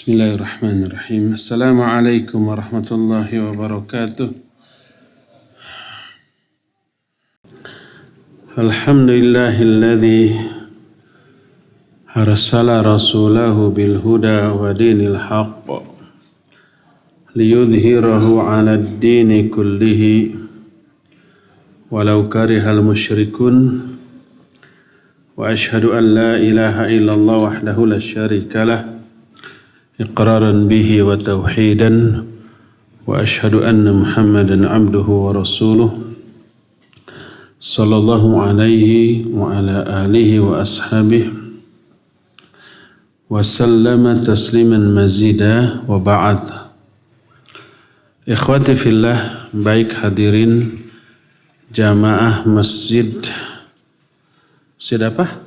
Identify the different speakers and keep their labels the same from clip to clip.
Speaker 1: Bismillahirrahmanirrahim. Assalamualaikum warahmatullahi wabarakatuh. Alhamdulillahilladzi arsala rasulahu bil huda wa dinil haqq liyudhhirahu 'alad dini kullihi walau karihal musyrikun. Wa asyhadu an la ilaha illallah wahdahu la syarikalah iqraran bihi wa tauhidan wa asyhadu anna Muhammadan abduhu wa rasuluh sallallahu alaihi wa ala alihi wa ashabihi wa sallama tasliman mazida wa ba'd. Ikhwati fillah, baik hadirin jamaah masjid apa?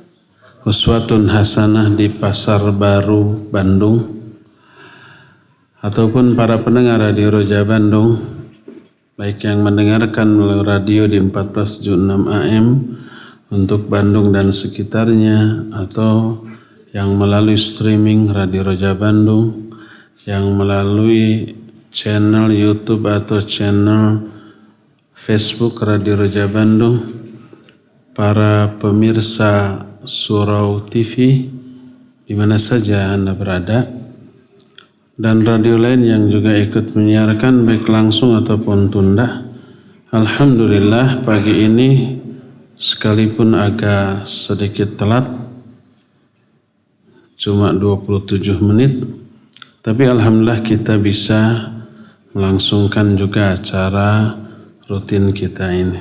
Speaker 1: Uswatun Hasanah di Pasar Baru, Bandung, ataupun para pendengar Radio Roja Bandung, baik yang mendengarkan melalui radio di 1476 AM untuk Bandung dan sekitarnya, atau yang melalui streaming Radio Roja Bandung, yang melalui channel YouTube atau channel Facebook Radio Roja Bandung, para pemirsa Surau TV di mana saja Anda berada, dan radio lain yang juga ikut menyiarkan baik langsung ataupun tunda. Alhamdulillah, pagi ini sekalipun agak sedikit telat, cuma 27 menit, tapi alhamdulillah kita bisa melangsungkan juga acara rutin kita ini.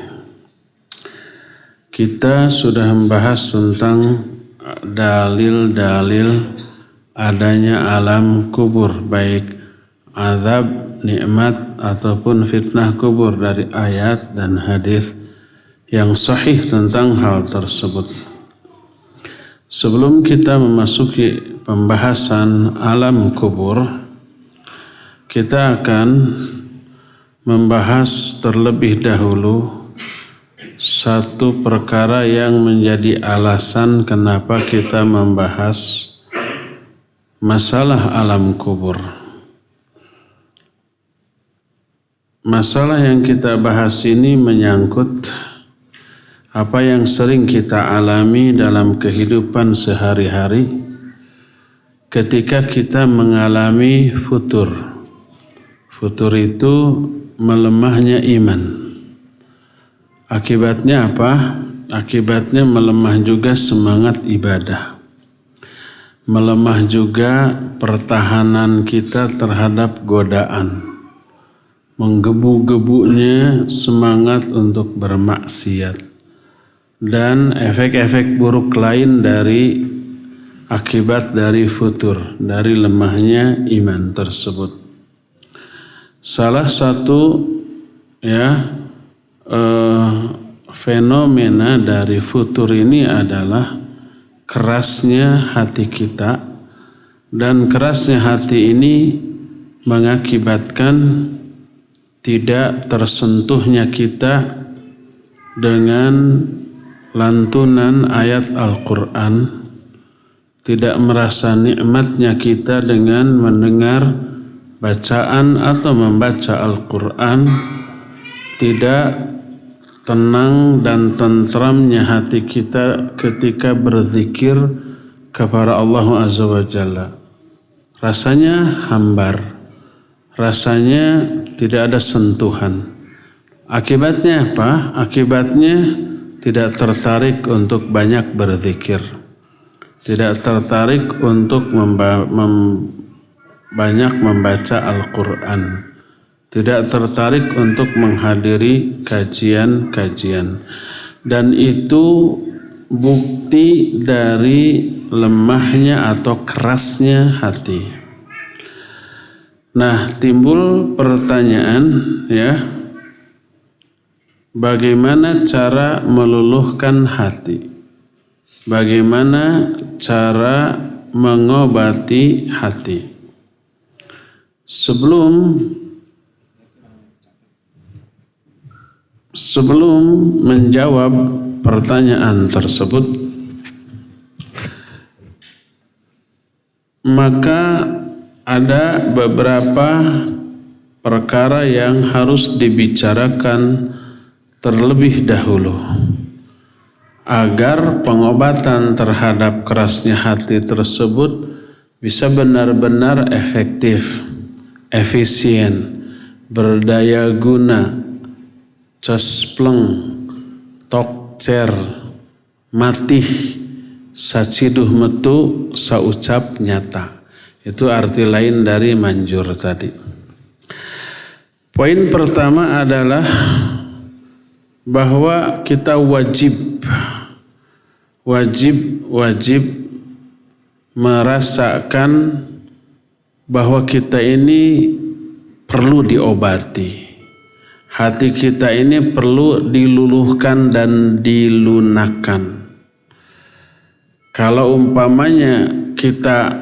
Speaker 1: Kita sudah membahas tentang dalil-dalil adanya alam kubur, baik azab, nikmat ataupun fitnah kubur dari ayat dan hadis yang sahih tentang hal tersebut. Sebelum kita memasuki pembahasan alam kubur, kita akan membahas terlebih dahulu satu perkara yang menjadi alasan kenapa kita membahas masalah alam kubur. Masalah yang kita bahas ini menyangkut apa yang sering kita alami dalam kehidupan sehari-hari ketika kita mengalami futur. Futur itu melemahnya iman. Akibatnya apa? Akibatnya melemah juga semangat ibadah. Melemah juga pertahanan kita terhadap godaan. Menggebu-gebunya semangat untuk bermaksiat. Dan efek-efek buruk lain dari akibat dari futur, dari lemahnya iman tersebut. Salah satu fenomena dari futur ini adalah kerasnya hati kita, dan kerasnya hati ini mengakibatkan tidak tersentuhnya kita dengan lantunan ayat Al-Quran, tidak merasa nikmatnya kita dengan mendengar bacaan atau membaca Al-Quran, tidak tenang dan tentramnya hati kita ketika berzikir kepada Allah Azza wa Jalla. Rasanya hambar, rasanya tidak ada sentuhan. Akibatnya apa? Akibatnya tidak tertarik untuk banyak berzikir, tidak tertarik untuk banyak membaca Al-Quran, tidak tertarik untuk menghadiri kajian-kajian. Dan itu bukti dari lemahnya atau kerasnya hati. Nah, timbul pertanyaan, bagaimana cara meluluhkan hati? Bagaimana cara mengobati hati? Sebelum menjawab pertanyaan tersebut, maka ada beberapa perkara yang harus dibicarakan terlebih dahulu agar pengobatan terhadap kerasnya hati tersebut bisa benar-benar efektif, efisien, berdaya guna, cespleng, tokcer, matih, saciduh metu, saucap nyata. Itu arti lain dari manjur tadi. Poin pertama adalah bahwa kita wajib merasakan bahwa kita ini perlu diobati. Hati kita ini perlu diluluhkan dan dilunakkan. Kalau umpamanya kita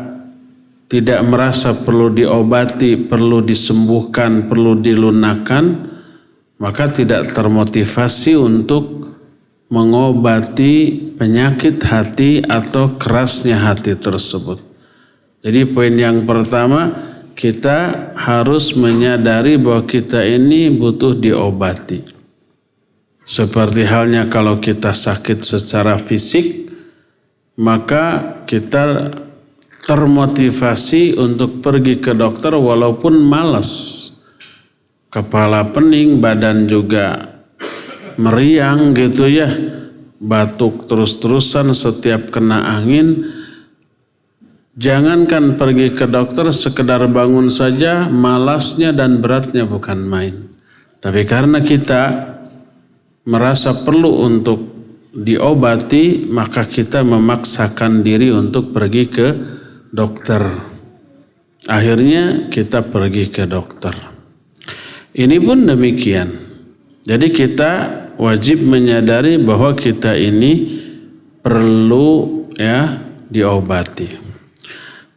Speaker 1: tidak merasa perlu diobati, perlu disembuhkan, perlu dilunakkan, maka tidak termotivasi untuk mengobati penyakit hati atau kerasnya hati tersebut. Jadi poin yang pertama, kita harus menyadari bahwa kita ini butuh diobati. Seperti halnya kalau kita sakit secara fisik, maka kita termotivasi untuk pergi ke dokter walaupun malas. Kepala pening, badan juga meriang gitu ya. Batuk terus-terusan setiap kena angin. Jangankan pergi ke dokter, sekedar bangun saja malasnya dan beratnya bukan main. Tapi karena kita merasa perlu untuk diobati, maka kita memaksakan diri untuk pergi ke dokter. Akhirnya kita pergi ke dokter. Ini pun demikian. Jadi kita wajib menyadari bahwa kita ini perlu diobati.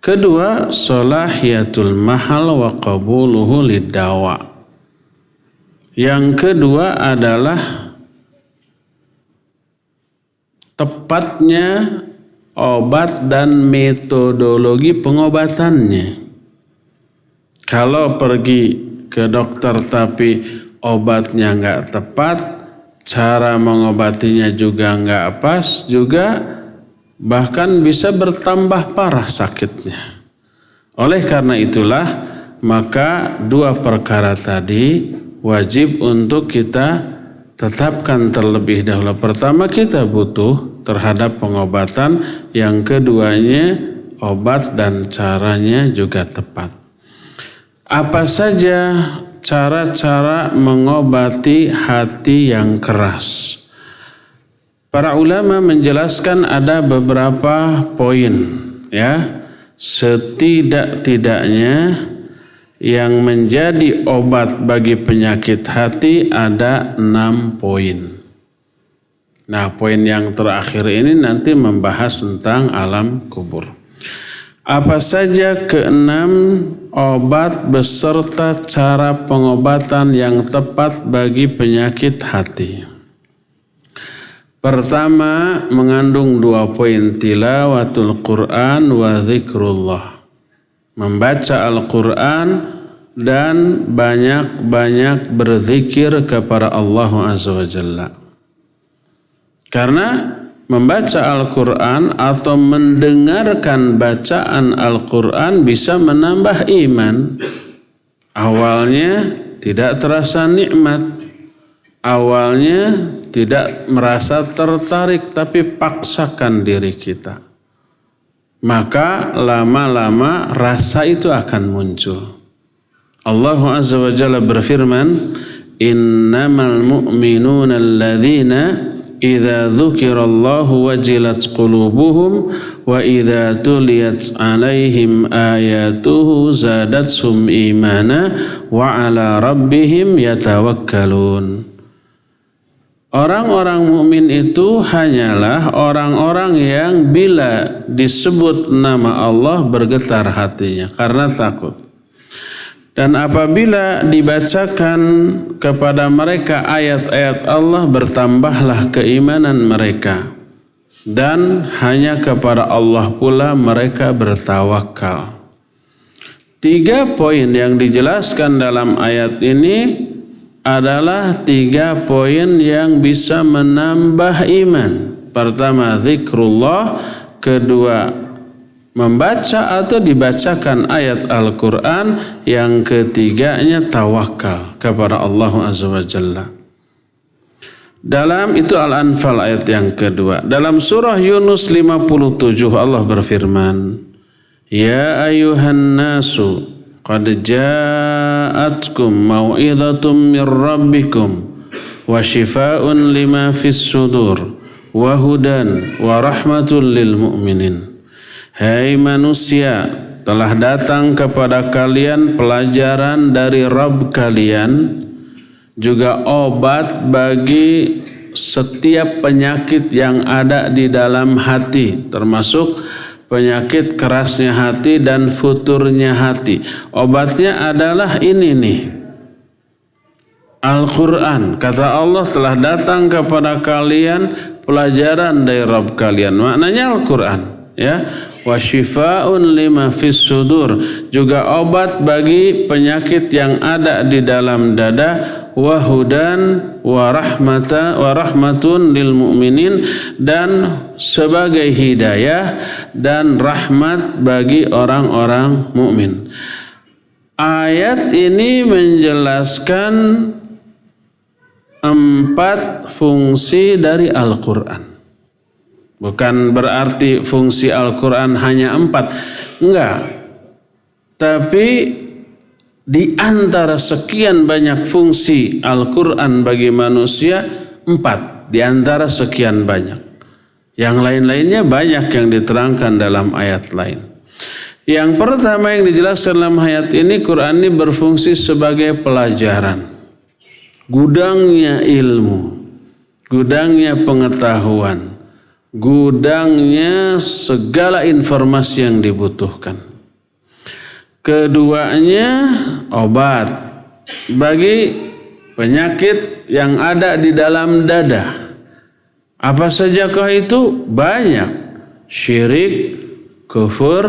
Speaker 1: Kedua, salahiyatul mahal wa qabuluhu liddawa. Yang kedua adalah tepatnya obat dan metodologi pengobatannya. Kalau pergi ke dokter tapi obatnya nggak tepat, cara mengobatinya juga nggak pas, juga bahkan bisa bertambah parah sakitnya. Oleh karena itulah, maka dua perkara tadi wajib untuk kita tetapkan terlebih dahulu. Pertama, kita butuh terhadap pengobatan. Yang keduanya, obat dan caranya juga tepat. Apa saja cara-cara mengobati hati yang keras? Para ulama menjelaskan ada beberapa poin, ya. Setidak-tidaknya yang menjadi obat bagi penyakit hati ada 6 poin. Nah, poin yang terakhir ini nanti membahas tentang alam kubur. Apa saja ke-6 obat beserta cara pengobatan yang tepat bagi penyakit hati? Pertama, mengandung 2 poin, tilawatul Quran wa zikrullah. Membaca Al-Quran dan banyak-banyak berzikir kepada Allah Azza wa Jalla. Karena membaca Al-Quran atau mendengarkan bacaan Al-Quran bisa menambah iman. Awalnya tidak terasa nikmat. Awalnya tidak merasa tertarik, tapi paksakan diri kita. Maka lama-lama rasa itu akan muncul. Allah Azza wa Jalla berfirman, innamal mu'minuna alladzina idza dzukirallahu wajilat qulubuhum wa idza tuliyat alaihim ayatuhu zadatsum imana wa ala rabbihim yatawakkalun. Orang-orang mukmin itu hanyalah orang-orang yang bila disebut nama Allah bergetar hatinya karena takut. Dan apabila dibacakan kepada mereka ayat-ayat Allah, bertambahlah keimanan mereka. Dan hanya kepada Allah pula mereka bertawakal. 3 poin yang dijelaskan dalam ayat ini adalah 3 poin yang bisa menambah iman. Pertama, zikrullah. Kedua, membaca atau dibacakan ayat Al-Quran. Yang ketiganya, tawakal kepada Allah Azza wa Jalla. Dalam itu Al-Anfal ayat yang kedua. Dalam surah Yunus 57 Allah berfirman, Ya ayuhan nasu qad ja'atkum mau'idhatum min rabbikum wa shifaa'un lima fis sudur wa hudan wa rahmatul lil mu'minin. Hai manusia, telah datang kepada kalian pelajaran dari Rabb kalian, juga obat bagi setiap penyakit yang ada di dalam hati, termasuk penyakit kerasnya hati dan futurnya hati. Obatnya adalah ini nih, Al-Quran. Kata Allah, telah datang kepada kalian pelajaran dari Rabb kalian. Maknanya Al-Quran, ya. Wa shifaa'un lima fis sudur, juga obat bagi penyakit yang ada di dalam dada. Wa hudan wa rahmatun lil mu'minin, dan sebagai hidayah dan rahmat bagi orang-orang mukmin. Ayat ini menjelaskan 4 fungsi dari Al-Quran. Bukan berarti fungsi Al-Quran hanya 4, enggak. Tapi di antara sekian banyak fungsi Al-Quran bagi manusia, 4 di antara sekian banyak. Yang lain-lainnya banyak yang diterangkan dalam ayat lain. Yang pertama yang dijelaskan dalam ayat ini, Quran ini berfungsi sebagai pelajaran. Gudangnya ilmu, gudangnya pengetahuan, gudangnya segala informasi yang dibutuhkan. Keduanya, obat bagi penyakit yang ada di dalam dada. Apa sajakah itu? Banyak. Syirik, kufur,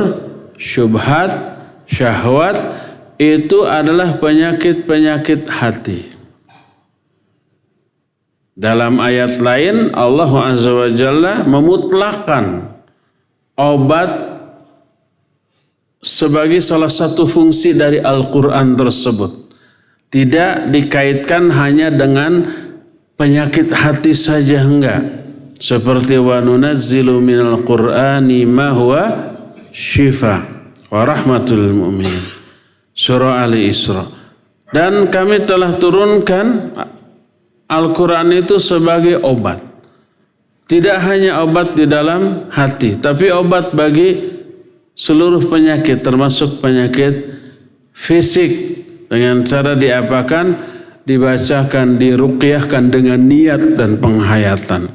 Speaker 1: syubhat, syahwat, itu adalah penyakit-penyakit hati. Dalam ayat lain Allah Azza wa Jalla memutlakkan obat sebagai salah satu fungsi dari Al-Quran tersebut. Tidak dikaitkan hanya dengan penyakit hati saja, enggak. Seperti wa nunazzilu minal Qur'ani ma huwa syifa wa rahmatul mu'minin. Surah Ali Isra. Dan kami telah turunkan Al-Quran itu sebagai obat. Tidak hanya obat di dalam hati, tapi obat bagi seluruh penyakit, termasuk penyakit fisik. Dengan cara diapakan? Dibacakan, diruqyahkan dengan niat dan penghayatan.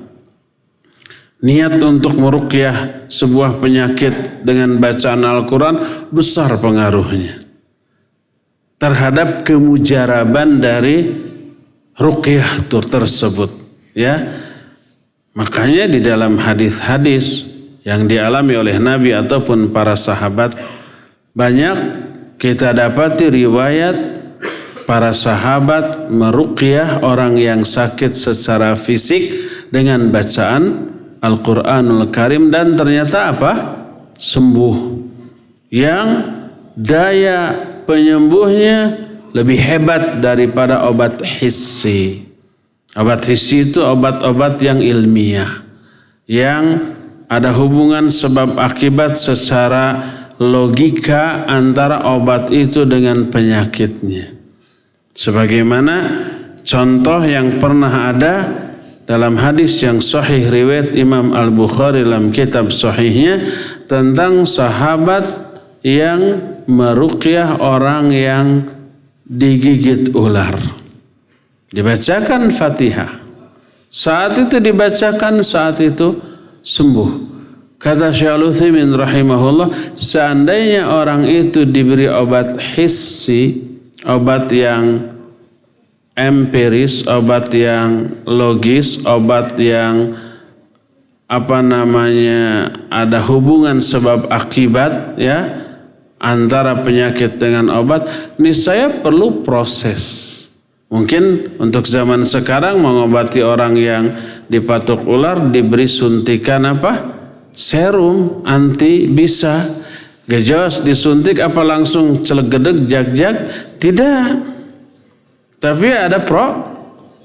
Speaker 1: Niat untuk meruqyah sebuah penyakit dengan bacaan Al-Quran besar pengaruhnya terhadap kemujaraban dari ruqyah tersebut, ya. Makanya di dalam hadis-hadis yang dialami oleh Nabi ataupun para sahabat, banyak kita dapati riwayat para sahabat meruqyah orang yang sakit secara fisik dengan bacaan Al-Quranul Karim, dan ternyata apa? Sembuh. Yang daya penyembuhnya lebih hebat daripada obat hissi. Obat hissi itu obat-obat yang ilmiah, yang ada hubungan sebab akibat secara logika antara obat itu dengan penyakitnya. Sebagaimana contoh yang pernah ada dalam hadis yang sahih riwayat Imam Al-Bukhari dalam kitab sahihnya tentang sahabat yang meruqyah orang yang digigit ular. Dibacakan Fatihah. Saat itu dibacakan, saat itu sembuh. Kata Syekh Al-Utsaimin rahimahullah, seandainya orang itu diberi obat hissi, obat yang empiris, obat yang logis, obat yang ada hubungan sebab akibat, ya, antara penyakit dengan obat, niscaya perlu proses. Mungkin untuk zaman sekarang mengobati orang yang dipatuk ular diberi suntikan serum anti bisa. Gejos disuntik apa langsung celegedeg jag-jag? Tidak. Tapi ada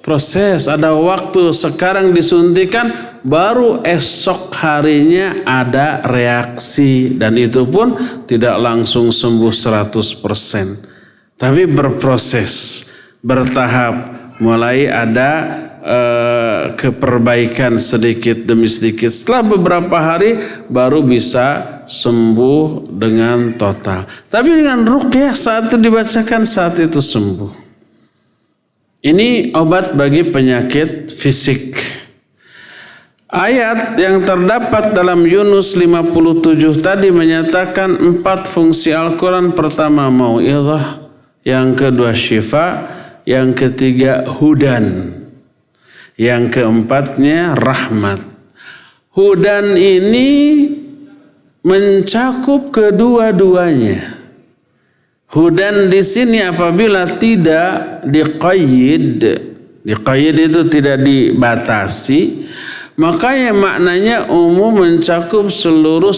Speaker 1: proses, ada waktu. Sekarang disuntikan baru esok harinya ada reaksi, dan itu pun tidak langsung sembuh 100%. Tapi berproses, bertahap, mulai ada keperbaikan sedikit demi sedikit. Setelah beberapa hari baru bisa sembuh dengan total. Tapi dengan ruqyah saat itu dibacakan, saat itu sembuh. Ini obat bagi penyakit fisik. Ayat yang terdapat dalam Yunus 57 tadi menyatakan 4 fungsi Al-Quran. Pertama mau'izah, yang kedua syifa, yang ketiga hudan, yang keempatnya rahmat. Hudan ini mencakup kedua-duanya. Hudan di sini apabila tidak diqayyid itu tidak dibatasi, makanya maknanya umum, mencakup seluruh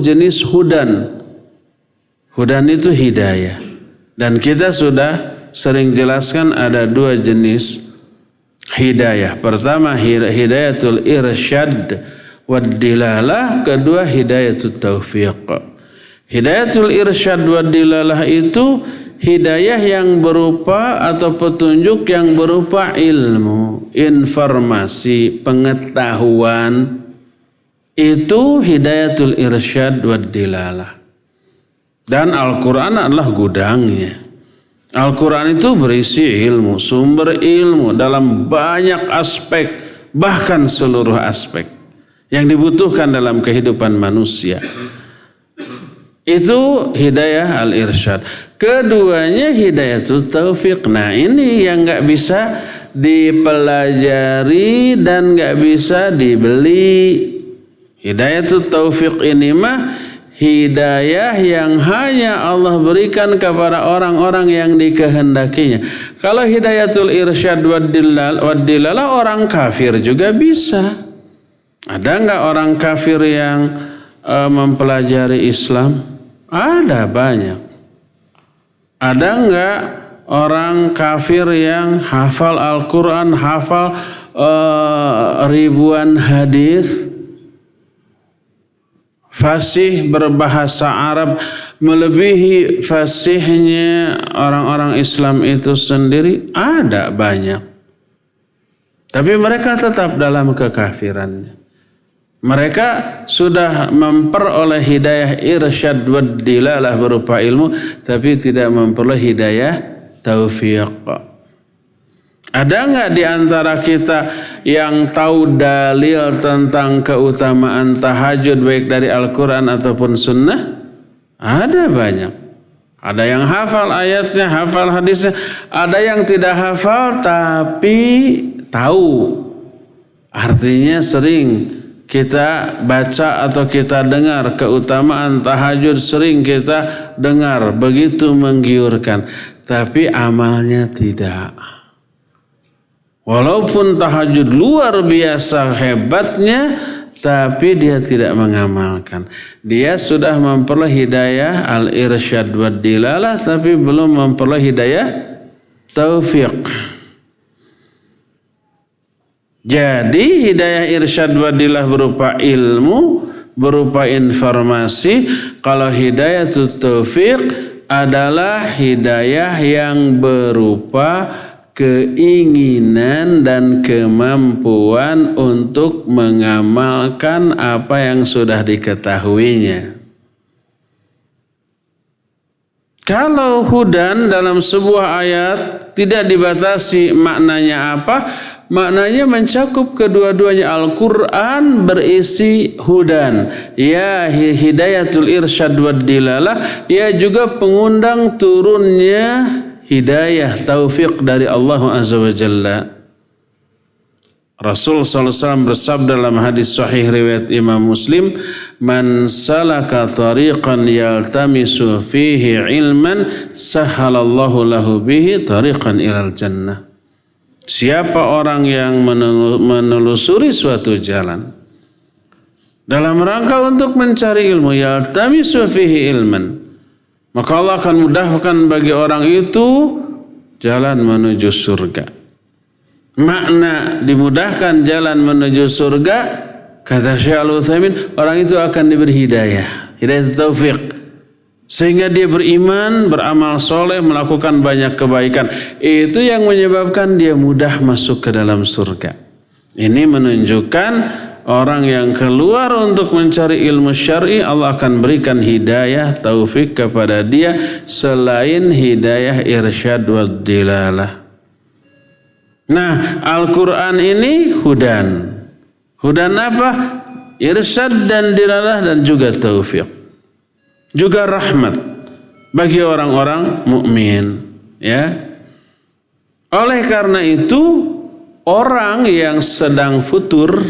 Speaker 1: jenis hudan. Hudan itu hidayah. Dan kita sudah sering jelaskan ada 2 jenis hidayah. Pertama hidayatul irsyad wad dilalah, kedua hidayatul taufiq. Hidayatul irsyad wad dilalah itu hidayah yang berupa atau petunjuk yang berupa ilmu, informasi, pengetahuan. Itu hidayatul irsyad wad dilalah. Dan Al-Quran adalah gudangnya. Al-Quran itu berisi ilmu, sumber ilmu dalam banyak aspek, bahkan seluruh aspek yang dibutuhkan dalam kehidupan manusia. Itu hidayah al-irsyad. Keduanya hidayatul taufiq. Nah ini yang gak bisa dipelajari dan gak bisa dibeli. Hidayatul taufiq ini mah hidayah yang hanya Allah berikan kepada orang-orang yang dikehendakinya. Kalau hidayatul irsyad wad dilalah orang kafir juga bisa. Ada enggak orang kafir yang mempelajari Islam? Ada banyak. Ada enggak orang kafir yang hafal Al-Quran, hafal ribuan hadis, fasih berbahasa Arab, melebihi fasihnya orang-orang Islam itu sendiri? Ada banyak. Tapi mereka tetap dalam kekafirannya. Mereka sudah memperoleh hidayah irsyad wad dilalah berupa ilmu, tapi tidak memperoleh hidayah taufiq. Ada enggak di antara kita yang tahu dalil tentang keutamaan tahajud baik dari Al-Quran ataupun sunnah? Ada banyak. Ada yang hafal ayatnya, hafal hadisnya. Ada yang tidak hafal tapi tahu. Artinya sering kita baca atau kita dengar keutamaan tahajud, sering kita dengar, begitu menggiurkan. Tapi amalnya tidak. Walaupun tahajud luar biasa hebatnya, tapi dia tidak mengamalkan. Dia sudah memperoleh hidayah al-irsyad wad dilalah, tapi belum memperoleh hidayah taufiq. Jadi hidayah irsyad wad dilalah berupa ilmu, berupa informasi. Kalau hidayah taufiq adalah hidayah yang berupa keinginan dan kemampuan untuk mengamalkan apa yang sudah diketahuinya. Kalau hudan dalam sebuah ayat tidak dibatasi maknanya apa? Maknanya mencakup kedua-duanya. Al-Quran berisi hudan. Ya hidayatul irsyad wad dilalah. Ya juga pengundang turunnya hidayah taufiq dari Allah Azza wa Jalla. Rasul SAW bersabda dalam hadis sahih riwayat Imam Muslim, "Man salaka tariqan yaltamisu fihi ilman, sahalallahu lahu bihi tariqan ilal jannah." Siapa orang yang menelusuri suatu jalan dalam rangka untuk mencari ilmu, yaltamisu fihi ilman, maka Allah akan mudahkan bagi orang itu jalan menuju surga. Makna dimudahkan jalan menuju surga, kata Syekh Al-Utsaimin, orang itu akan diberi hidayah taufik, sehingga dia beriman, beramal soleh, melakukan banyak kebaikan. Itu yang menyebabkan dia mudah masuk ke dalam surga. Ini menunjukkan orang yang keluar untuk mencari ilmu syar'i, Allah akan berikan hidayah taufik kepada dia selain hidayah irsyad wad dilalah. Nah, Al-Quran ini hudan. Hudan apa? Irsyad dan dilalah dan juga taufik. Juga rahmat bagi orang-orang mukmin. Ya. Oleh karena itu, orang yang sedang futur,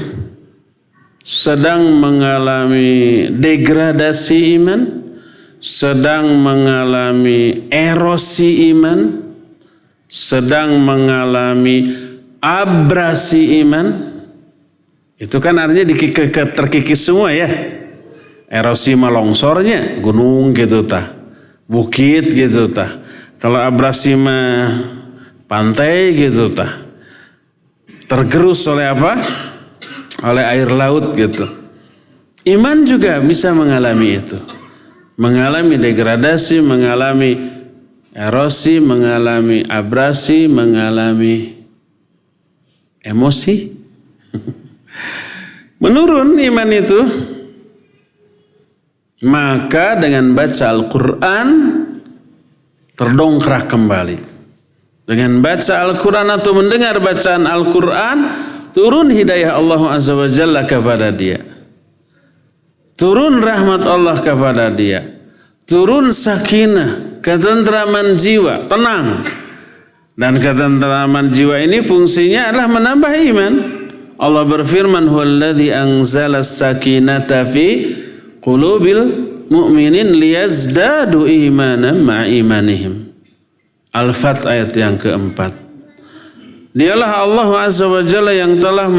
Speaker 1: sedang mengalami degradasi iman, sedang mengalami erosi iman, sedang mengalami abrasi iman, itu kan artinya terkikis semua ya. Erosi mah longsornya, gunung gitu tah, bukit gitu tah. Kalau abrasi mah pantai gitu tah, tergerus oleh apa? Oleh air laut gitu. Iman juga bisa mengalami itu, mengalami degradasi, mengalami erosi, mengalami abrasi, mengalami emosi. Menurun iman itu. Maka dengan baca Al-Quran terdongkrak kembali. Dengan baca Al-Quran atau mendengar bacaan Al-Quran, turun hidayah Allah Azza wa Jalla kepada dia. Turun rahmat Allah kepada dia. Turun sakinah, ketentraman jiwa, tenang. Dan ketentraman jiwa ini fungsinya adalah menambah iman. Allah berfirman, "Huwallazi anzala as-sakinata fi qulubil mu'minin liyazdadu imanan ma'a imanihim." Al-Fat ayat yang keempat. Dialah Allah Azza wa Jalla yang telah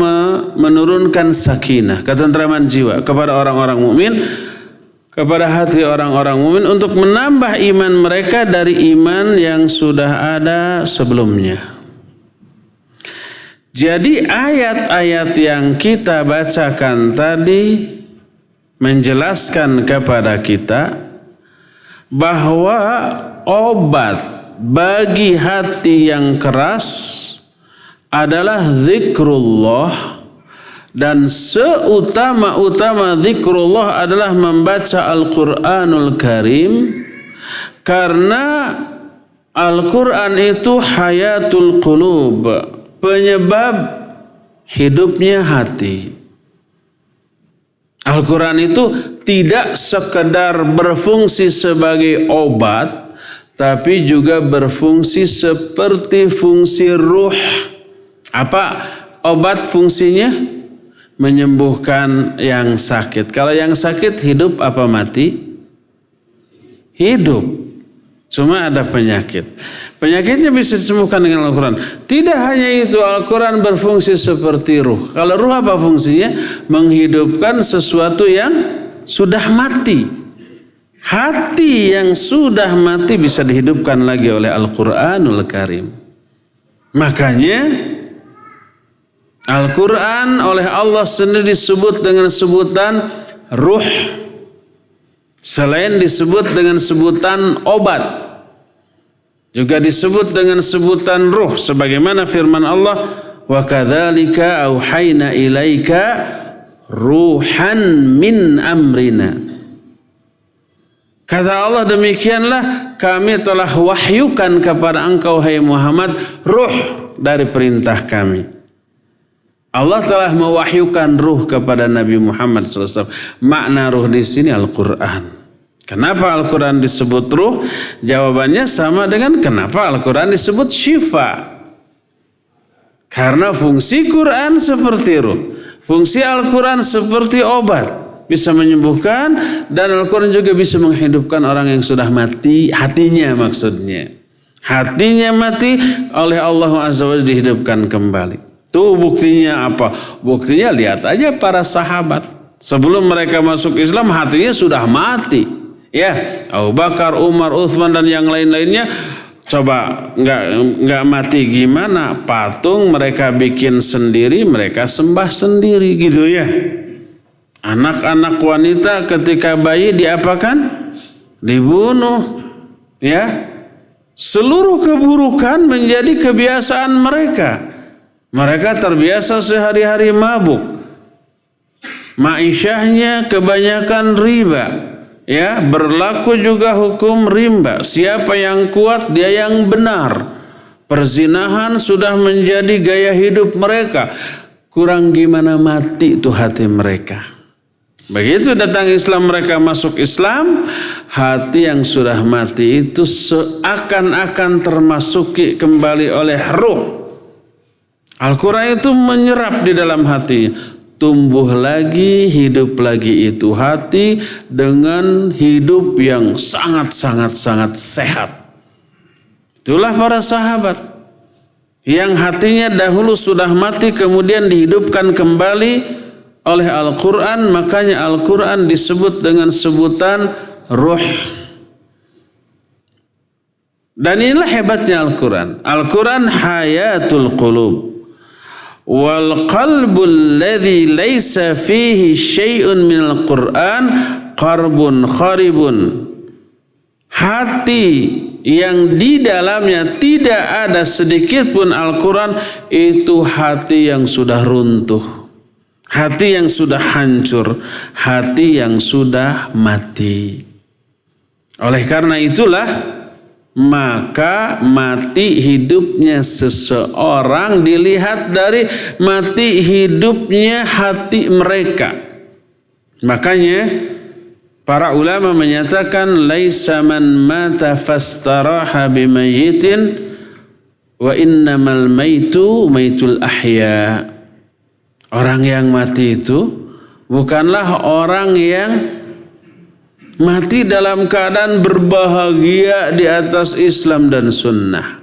Speaker 1: menurunkan sakinah, ketentraman jiwa kepada orang-orang mukmin, kepada hati orang-orang mukmin untuk menambah iman mereka dari iman yang sudah ada sebelumnya. Jadi ayat-ayat yang kita bacakan tadi menjelaskan kepada kita bahwa obat bagi hati yang keras adalah zikrullah. Dan seutama-utama zikrullah adalah membaca Al-Quranul Karim, karena Al-Quran itu hayatul qulub, penyebab hidupnya hati. Al-Quran itu tidak sekedar berfungsi sebagai obat, tapi juga berfungsi seperti fungsi ruh. Apa obat fungsinya? Menyembuhkan yang sakit. Kalau yang sakit hidup apa mati? Hidup. Cuma ada penyakit. Penyakitnya bisa disembuhkan dengan Al-Quran. Tidak hanya itu, Al-Quran berfungsi seperti ruh. Kalau ruh apa fungsinya? Menghidupkan sesuatu yang sudah mati. Hati yang sudah mati bisa dihidupkan lagi oleh Al-Quranul Karim. Makanya Al-Quran oleh Allah sendiri disebut dengan sebutan ruh, selain disebut dengan sebutan obat, juga disebut dengan sebutan ruh, sebagaimana firman Allah, wa kadzalika auhayna ilaika ruhan min amrina. Kata Allah, demikianlah kami telah wahyukan kepada engkau hai Muhammad ruh dari perintah kami. Allah telah mewahyukan ruh kepada Nabi Muhammad SAW. Makna ruh di sini Al-Quran. Kenapa Al-Quran disebut ruh? Jawabannya sama dengan kenapa Al-Quran disebut syifa. Karena fungsi Quran seperti ruh. Fungsi Al-Quran seperti obat. Bisa menyembuhkan dan Al-Quran juga bisa menghidupkan orang yang sudah mati. Hatinya maksudnya. Hatinya mati oleh Allah Azza wa Jalla dihidupkan kembali. Tuh buktinya apa? Buktinya lihat aja para sahabat. Sebelum mereka masuk Islam hatinya sudah mati. Ya, Abu Bakar, Umar, Utsman dan yang lain-lainnya. Coba nggak mati gimana? Patung mereka bikin sendiri, mereka sembah sendiri gitu ya. Anak-anak wanita ketika bayi diapakan? Dibunuh. Ya. Seluruh keburukan menjadi kebiasaan mereka. Mereka terbiasa sehari-hari mabuk. Maisyahnya kebanyakan riba. Ya, berlaku juga hukum rimba. Siapa yang kuat dia yang benar. Perzinahan sudah menjadi gaya hidup mereka. Kurang gimana mati itu hati mereka. Begitu datang Islam, mereka masuk Islam, hati yang sudah mati itu seakan-akan termasuki kembali oleh ruh. Al-Quran itu menyerap di dalam hatinya. Tumbuh lagi, hidup lagi itu hati dengan hidup yang sangat-sangat sehat. Itulah para sahabat yang hatinya dahulu sudah mati kemudian dihidupkan kembali oleh Al-Quran. Makanya Al-Quran disebut dengan sebutan ruh. Dan inilah hebatnya Al-Quran. Al-Quran hayatul qulub. Wal qalbul ladzi laisa fihi syai'un minal Qur'an qarbun kharibun. Hati yang di dalamnya tidak ada sedikit pun Al-Quran itu hati yang sudah runtuh. Hati yang sudah hancur, hati yang sudah mati. Oleh karena itulah maka mati hidupnya seseorang dilihat dari mati hidupnya hati mereka. Makanya para ulama menyatakan laisa man mata fastaraha bimayyitin wa innamal maitu maitul ahya. Orang yang mati itu bukanlah orang yang mati dalam keadaan berbahagia di atas Islam dan sunnah.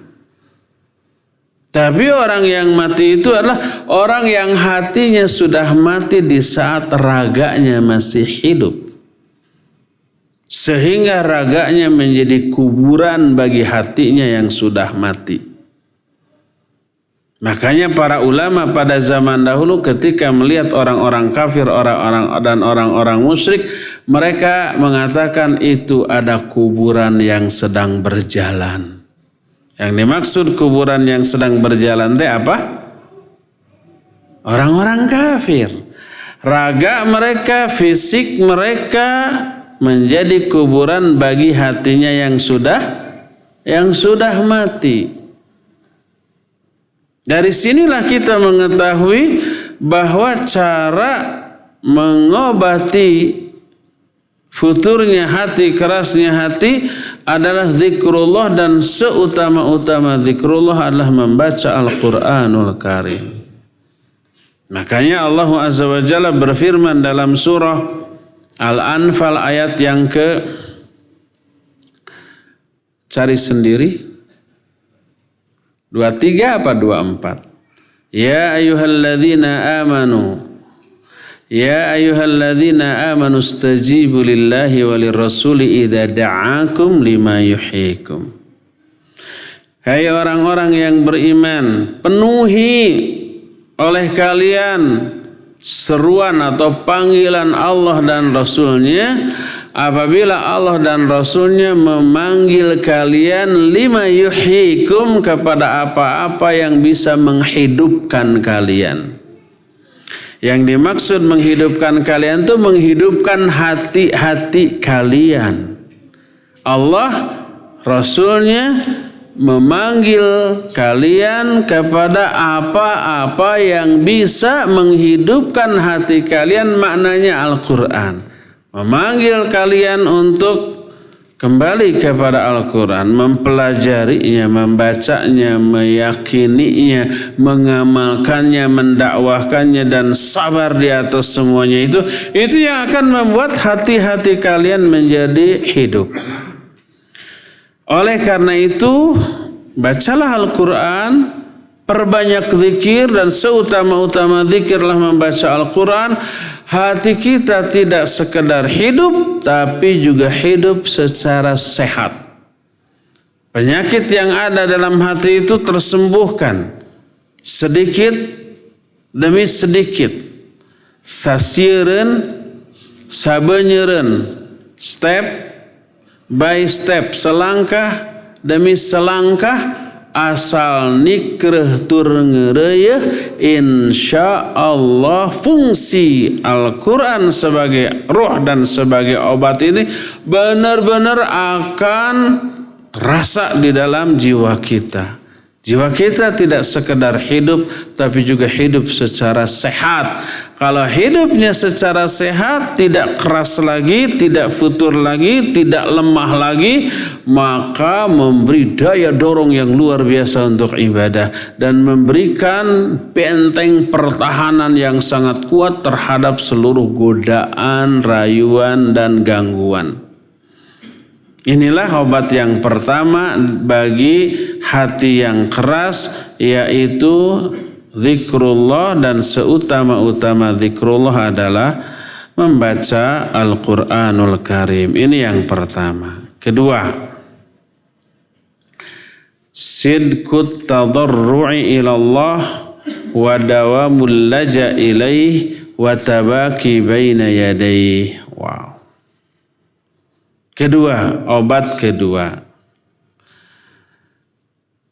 Speaker 1: Tapi orang yang mati itu adalah orang yang hatinya sudah mati di saat raganya masih hidup. Sehingga raganya menjadi kuburan bagi hatinya yang sudah mati. Makanya para ulama pada zaman dahulu ketika melihat orang-orang kafir, orang-orang musyrik, mereka mengatakan itu ada kuburan yang sedang berjalan. Yang dimaksud kuburan yang sedang berjalan itu apa? Orang-orang kafir. Raga mereka, fisik mereka menjadi kuburan bagi hatinya yang sudah mati. Dari sinilah kita mengetahui bahwa cara mengobati futurnya hati, kerasnya hati adalah zikrullah, dan seutama-utama zikrullah adalah membaca Al-Quranul Karim. Makanya Allah Azza wa Jalla berfirman dalam surah Al-Anfal ayat yang cari sendiri 23 apa 24? Ya ayyuhalladzina amanu stajibu lillahi walirrasuli idza da'akum lima yuhyikum. Hai orang-orang yang beriman, penuhi oleh kalian seruan atau panggilan Allah dan Rasulnya apabila Allah dan Rasulnya memanggil kalian lima yuhyikum, kepada apa-apa yang bisa menghidupkan kalian. Yang dimaksud menghidupkan kalian itu menghidupkan hati-hati kalian. Allah Rasulnya memanggil kalian kepada apa-apa yang bisa menghidupkan hati kalian, maknanya Al-Quran. Memanggil kalian untuk kembali kepada Al-Quran, mempelajarinya, membacanya, meyakininya, mengamalkannya, mendakwahkannya, dan sabar di atas semuanya itu yang akan membuat hati-hati kalian menjadi hidup. Oleh karena itu, bacalah Al-Quran, perbanyak zikir, dan seutama-utama zikirlah membaca Al-Quran. Hati kita tidak sekedar hidup, tapi juga hidup secara sehat. Penyakit yang ada dalam hati itu tersembuhkan sedikit demi sedikit, sasieureun sabeunyereun, step by step, selangkah demi selangkah, asal nikreh tur ngeureuy, insya Allah fungsi Al-Quran sebagai ruh dan sebagai obat ini benar-benar akan terasa di dalam jiwa kita. Jiwa kita tidak sekedar hidup, tapi juga hidup secara sehat. Kalau hidupnya secara sehat, tidak keras lagi, tidak futur lagi, tidak lemah lagi, maka memberi daya dorong yang luar biasa untuk ibadah dan memberikan benteng pertahanan yang sangat kuat terhadap seluruh godaan, rayuan, dan gangguan. Inilah obat yang pertama bagi hati yang keras, yaitu zikrullah, dan seutama-utama zikrullah adalah membaca Al-Quranul Karim. Ini yang pertama. Kedua, sidqut tadarru'i ilallah wa dawamul laja ilaih wa tabaki baina yadaih. Wow. Kedua, obat kedua,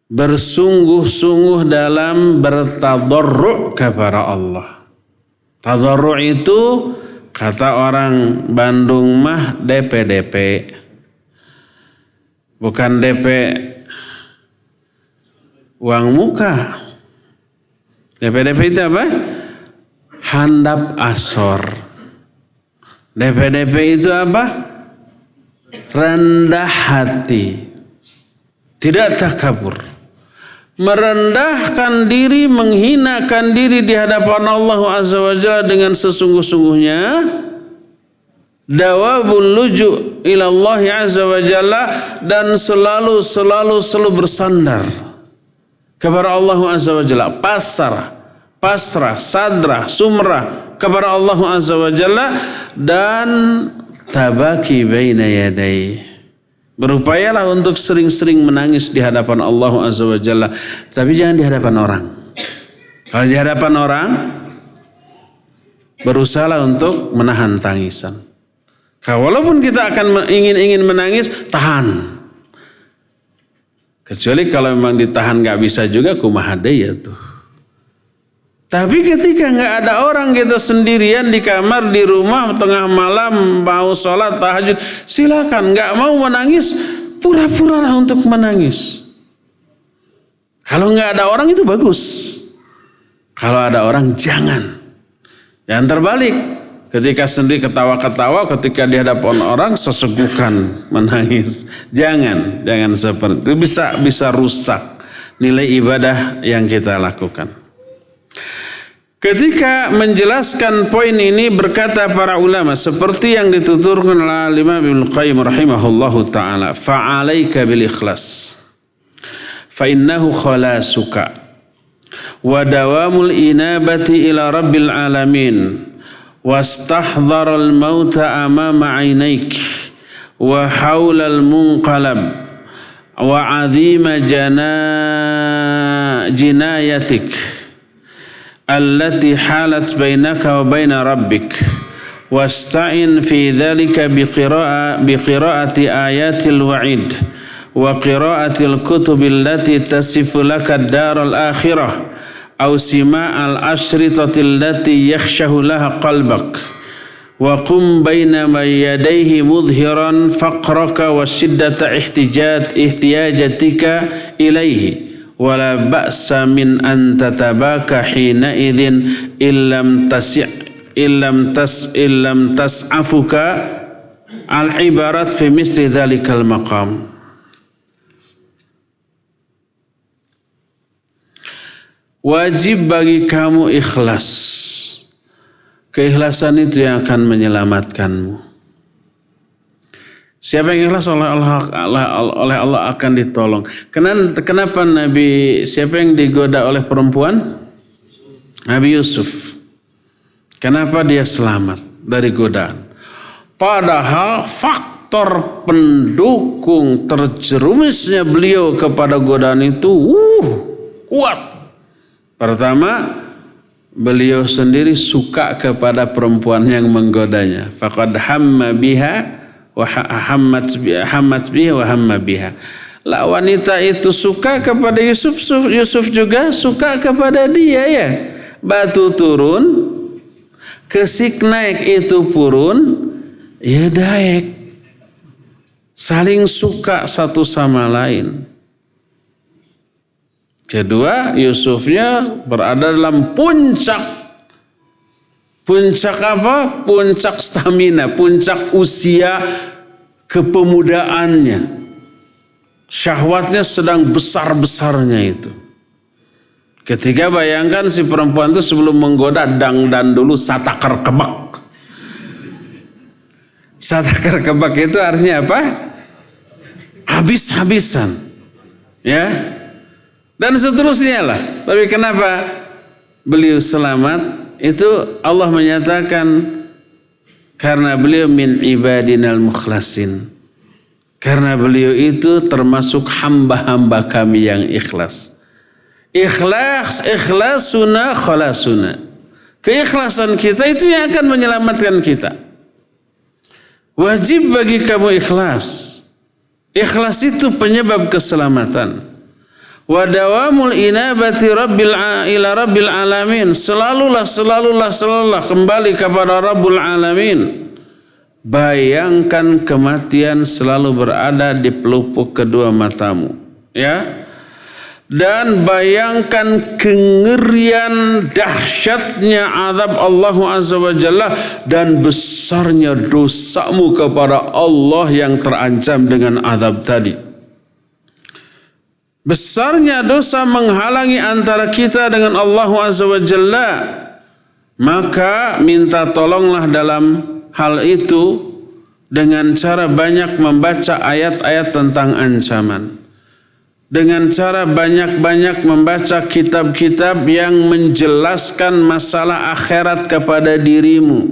Speaker 1: bersungguh-sungguh dalam bertadarru' kepada Allah. Tadarru' itu kata orang Bandung mah DP. Bukan DP uang muka. DP itu apa? Handap asor. DP itu apa? Rendah hati, tidak takabur, merendahkan diri, menghinakan diri di hadapan Allah Azza wa Jalla dengan sesungguh-sungguhnya, dawabul luju ilallah Azza wa Jalla, dan selalu bersandar kepada Allah Azza wa Jalla, pasrah, sadrah, sumrah kepada Allah Azza wa Jalla, dan tabaki baina yadai, berupayalah untuk sering-sering menangis di hadapan Allah Azza wa Jalla, tapi jangan di hadapan orang. Kalau di hadapan orang, berusahalah untuk menahan tangisan. Walaupun kita akan ingin menangis, tahan. Kecuali kalau memang ditahan gak bisa juga, kumaha deui tuh. Tapi ketika nggak ada orang, kita sendirian di kamar, di rumah, tengah malam mau sholat tahajud, silakan. Nggak mau menangis, pura-puralah untuk menangis. Kalau nggak ada orang itu bagus. Kalau ada orang jangan. Yang terbalik, ketika sendiri ketawa-ketawa, ketika di hadapan orang sesegukan menangis. Jangan seperti itu, bisa rusak nilai ibadah yang kita lakukan. Ketika menjelaskan poin ini, berkata para ulama seperti yang dituturkan oleh Imam Ibnu Qayyim rahimahullahu taala, fa'alaika bil ikhlas fa innahu khalasuka wa dawamul inabati ila rabbil alamin wastahdhara al mauta amama 'ainaik wa haula al munqalab wa 'azima jinayatik allati halat bainaka wa baina rabbik wasta'in fi dhalika biqira'ati ayatil wa'id wa qira'atil kutubil lati tasifu laka ad-daral akhirah aw sima'al ashritatil lati yakhshahu laha qalbak wa qum baina yadayhi mudhiran faqraka wa shiddata ihtiyajatika ilaihi wala ba'sa min an tatabaka hina idzin illam tas'afuka al-ibarat fi misli dzalikal maqam. Wajib bagi kamu ikhlas. Keikhlasan itu yang akan menyelamatkanmu. Siapa yang ikhlas oleh Allah akan ditolong. Kenapa siapa yang digoda oleh perempuan? Nabi Yusuf. Kenapa dia selamat dari godaan? Padahal faktor pendukung terjerumusnya beliau kepada godaan itu kuat. Pertama, beliau sendiri suka kepada perempuan yang menggodanya. Faqad hamma biha wa hammat biha wa hamma biha. Lah wanita itu suka kepada Yusuf, Yusuf juga suka kepada dia ya. Batu turun, kesik naik itu purun, ya daek. Saling suka satu sama lain. Kedua, Yusufnya berada dalam puncak apa? Puncak stamina, puncak usia kepemudaannya. Syahwatnya sedang besar-besarnya itu. Ketika bayangkan si perempuan itu sebelum menggoda dangdan dulu satakar kebak. Satakar kebak itu artinya apa? Habis-habisan. Ya. Dan seterusnya lah. Tapi kenapa beliau selamat? Itu Allah menyatakan karena beliau min ibadinal mukhlasin. Karena beliau itu termasuk hamba-hamba kami yang ikhlas. Ikhlasuna khalasuna. Keikhlasan kita itu yang akan menyelamatkan kita. Wajib bagi kamu ikhlas. Ikhlas itu penyebab keselamatan. Wa dawamul inabati ila rabbil alamin. Selalulah kembali kepada Rabbul Alamin. Bayangkan kematian selalu berada di pelupuk kedua matamu, ya. Dan bayangkan kengerian dahsyatnya azab Allah Azza wa Jalla dan besarnya dosamu kepada Allah yang terancam dengan azab tadi. Besarnya dosa menghalangi antara kita dengan Allah Azza wa Jalla. Maka minta tolonglah dalam hal itu dengan cara banyak membaca ayat-ayat tentang ancaman. Dengan cara banyak-banyak membaca kitab-kitab yang menjelaskan masalah akhirat kepada dirimu.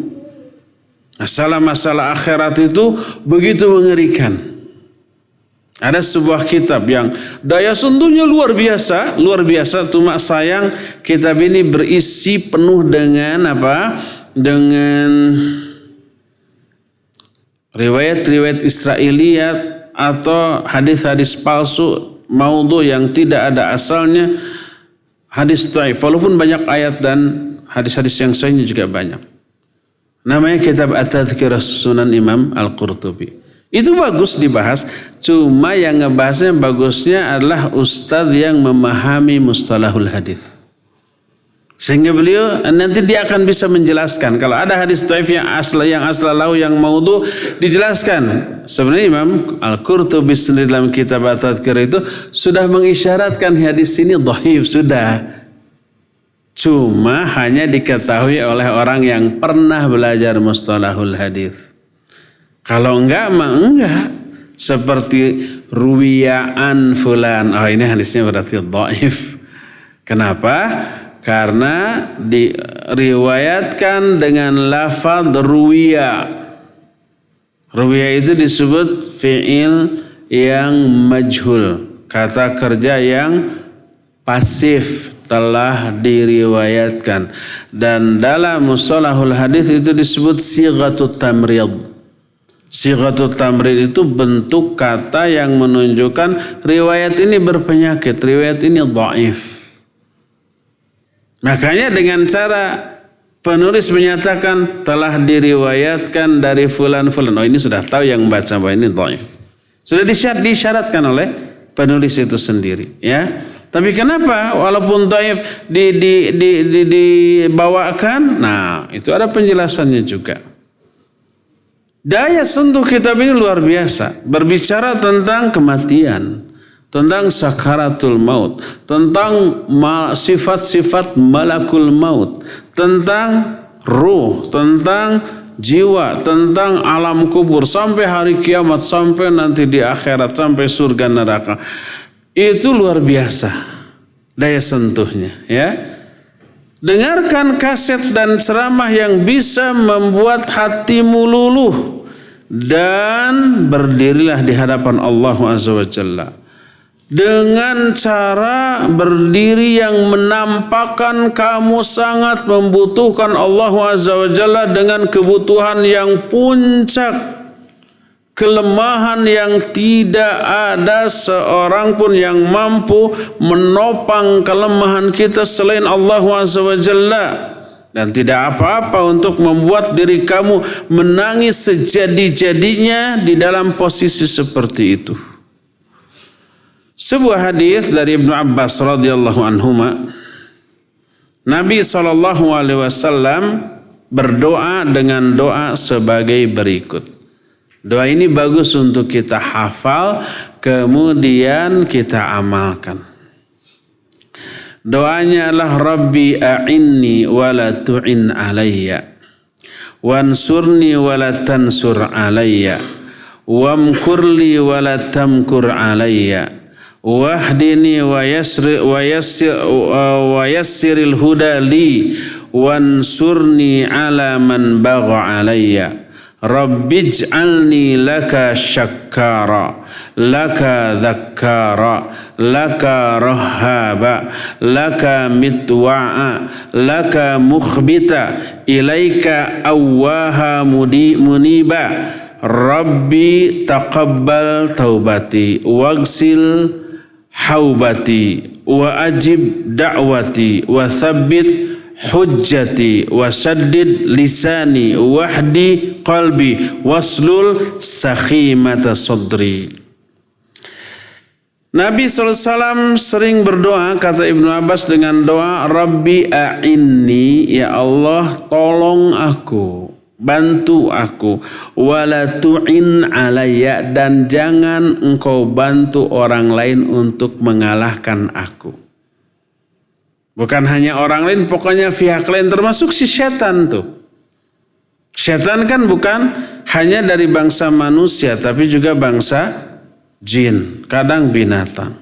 Speaker 1: Masalah-masalah akhirat itu begitu mengerikan. Ada sebuah kitab yang daya sentuhnya luar biasa. Cuma sayang kitab ini berisi penuh dengan apa? Dengan riwayat-riwayat Israiliyat atau hadis-hadis palsu, maudhu yang tidak ada asalnya, hadis dhaif. Walaupun banyak ayat dan hadis-hadis yang sahihnya juga banyak. Namanya kitab At-Tadhkirah Sunan Imam Al-Qurtubi. Itu bagus dibahas, cuma yang ngebahasnya bagusnya adalah ustadz yang memahami mustalahul hadis. Sehingga beliau nanti dia akan bisa menjelaskan. Kalau ada hadis dhaif yang aslalahu yang maudhu dijelaskan. Sebenarnya Imam Al-Qurtubi sendiri dalam kitab At-Tadhkirah itu sudah mengisyaratkan hadis ini dhaif sudah. Cuma hanya diketahui oleh orang yang pernah belajar mustalahul hadis. Kalau enggak, seperti ruwiyaan fulan. Oh ini hadisnya berarti dhaif. Kenapa? Karena diriwayatkan dengan lafaz ruwiya. Ruwiya itu disebut fi'il yang majhul. Kata kerja yang pasif telah diriwayatkan. Dan dalam mustalahul hadis itu disebut sighatut tamrid. Sighatut tamrid itu bentuk kata yang menunjukkan riwayat ini berpenyakit, riwayat ini dhaif. Makanya dengan cara penulis menyatakan telah diriwayatkan dari fulan-fulan. Oh ini sudah tahu yang membaca bahwa ini dhaif. Sudah disyaratkan oleh penulis itu sendiri, ya. Tapi kenapa walaupun dhaif dibawakan? Nah, itu ada penjelasannya juga. Daya sentuh kitab ini luar biasa. Berbicara tentang kematian, tentang sakaratul maut, tentang sifat-sifat malakul maut, tentang ruh, tentang jiwa, tentang alam kubur, sampai hari kiamat, sampai nanti di akhirat, sampai surga neraka. Itu luar biasa daya sentuhnya, ya. Dengarkan kaset dan ceramah yang bisa membuat hatimu luluh dan berdirilah di hadapan Allah Azza wa Jalla dengan cara berdiri yang menampakkan kamu sangat membutuhkan Allah Azza wa Jalla dengan kebutuhan yang puncak, kelemahan yang tidak ada seorang pun yang mampu menopang kelemahan kita selain Allah Azza wa Jalla. Dan tidak apa-apa untuk membuat diri kamu menangis sejadi-jadinya di dalam posisi seperti itu. Sebuah hadis dari Ibnu Abbas radhiyallahu anhuma, Nabi SAW berdoa dengan doa sebagai berikut. Doa ini bagus untuk kita hafal, kemudian kita amalkan. Doanya adalah Rabbi a'inni wa la tu'in alayya, wansurni wa la tansur alayya, wamkurli wa la tamkur alayya, wahdini wa yassiril huda li, wansurni ala man bagha alayya. Rabbij'alni laka syakkara, laka dhakkara, laka rahhaba, laka mitwa'a, laka mukhbita, ilaika awwaha muniba. Rabbi taqabbal taubati, wagsil haubati, wa ajib da'wati, wa thabbit hujjati, wasaddid lisani, wahdi qalbi, waslul sakhimata sadri. Nabi SAW sering berdoa, kata Ibnu Abbas, dengan doa Rabbi a'inni, ya Allah tolong aku, bantu aku, wala tu'in alayya, dan jangan engkau bantu orang lain untuk mengalahkan aku. Bukan hanya orang lain, pokoknya pihak lain, termasuk si setan tuh. Setan kan bukan hanya dari bangsa manusia, tapi juga bangsa jin, kadang binatang.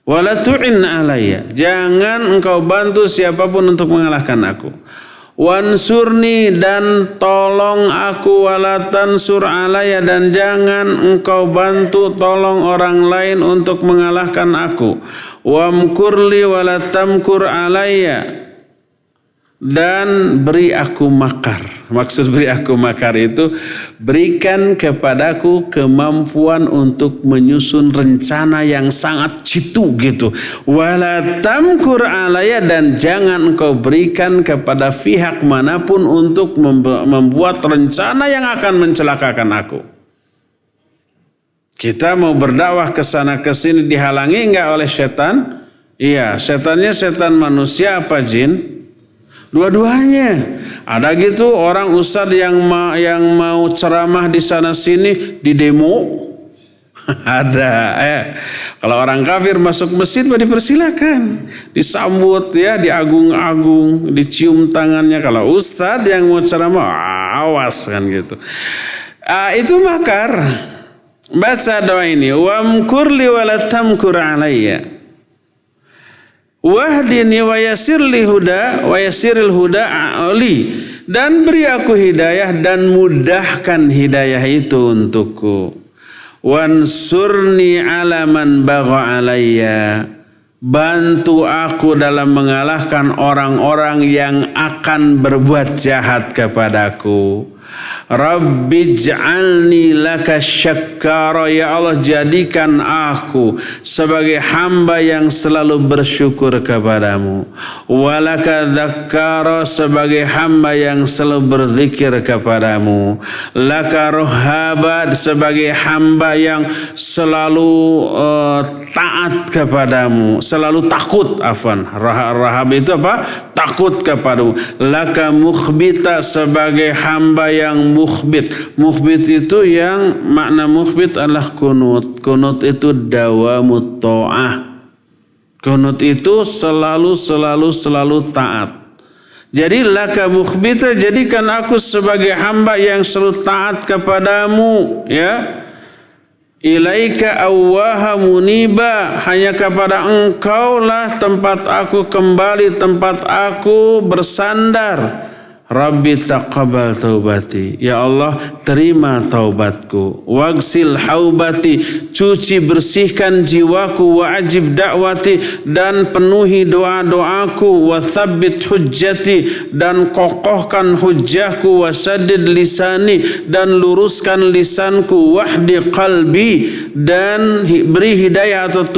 Speaker 1: Wala tu'in alayya, jangan engkau bantu siapapun untuk mengalahkan aku. Wansurni, dan tolong aku, wala tansur alayya, dan jangan engkau bantu tolong orang lain untuk mengalahkan aku. Wamkurli wala tamkur alayya, dan beri aku makar. Maksud beri aku makar itu berikan kepadaku kemampuan untuk menyusun rencana yang sangat jitu gitu. Wala tamkur alayya, dan jangan engkau berikan kepada pihak manapun untuk membuat rencana yang akan mencelakakan aku. Kita mau berdakwah ke sana ke sini, dihalangi enggak oleh setan? Iya, setannya setan manusia apa jin? Dua-duanya. Ada gitu orang ustadz yang mau ceramah di sana sini di demo. Ada. Kalau orang kafir masuk masjid dipersilakan, disambut ya, diagung-agung, dicium tangannya. Kalau ustadz yang mau ceramah, awas kan gitu. Itu makar. Baca doa ini, wamkurli wala tamkur alayya, wahdini wa yassiril huda ali, dan beri aku hidayah dan mudahkan hidayah itu untukku. Wansurni ala man bagha alayya, bantu aku dalam mengalahkan orang-orang yang akan berbuat jahat kepadaku. Rabbij'alni laka syakkara, ya Allah jadikan aku sebagai hamba yang selalu bersyukur kepadamu. Walaka dhakkara, sebagai hamba yang selalu berzikir kepadamu. Laka rohaba, sebagai hamba yang selalu taat kepadamu, selalu takut. Rahab itu apa? Takut kepadamu. Laka mukhbita, sebagai hamba yang mukhbit. Mukhbit itu yang makna mukhbit adalah kunut. Kunut itu dawamut ta'ah. Kunut itu selalu taat. Jadi laka mukhbita, jadikan aku sebagai hamba yang selalu taat kepadamu, ya. Ilaika awwaha muniba, hanya kepada engkaulah tempat aku kembali, tempat aku bersandar. Rabbi taqabbal taubati, ya Allah terima taubatku. Wagsil haubati, cuci bersihkan jiwaku. Wa'ajib da'wati, dan penuhi doa-doaku. Wa thabbit hujjati, dan kokohkan hujjahku. Wa saddid lisani, dan luruskan lisanku. Wahdi qalbi, dan beri hidayah atau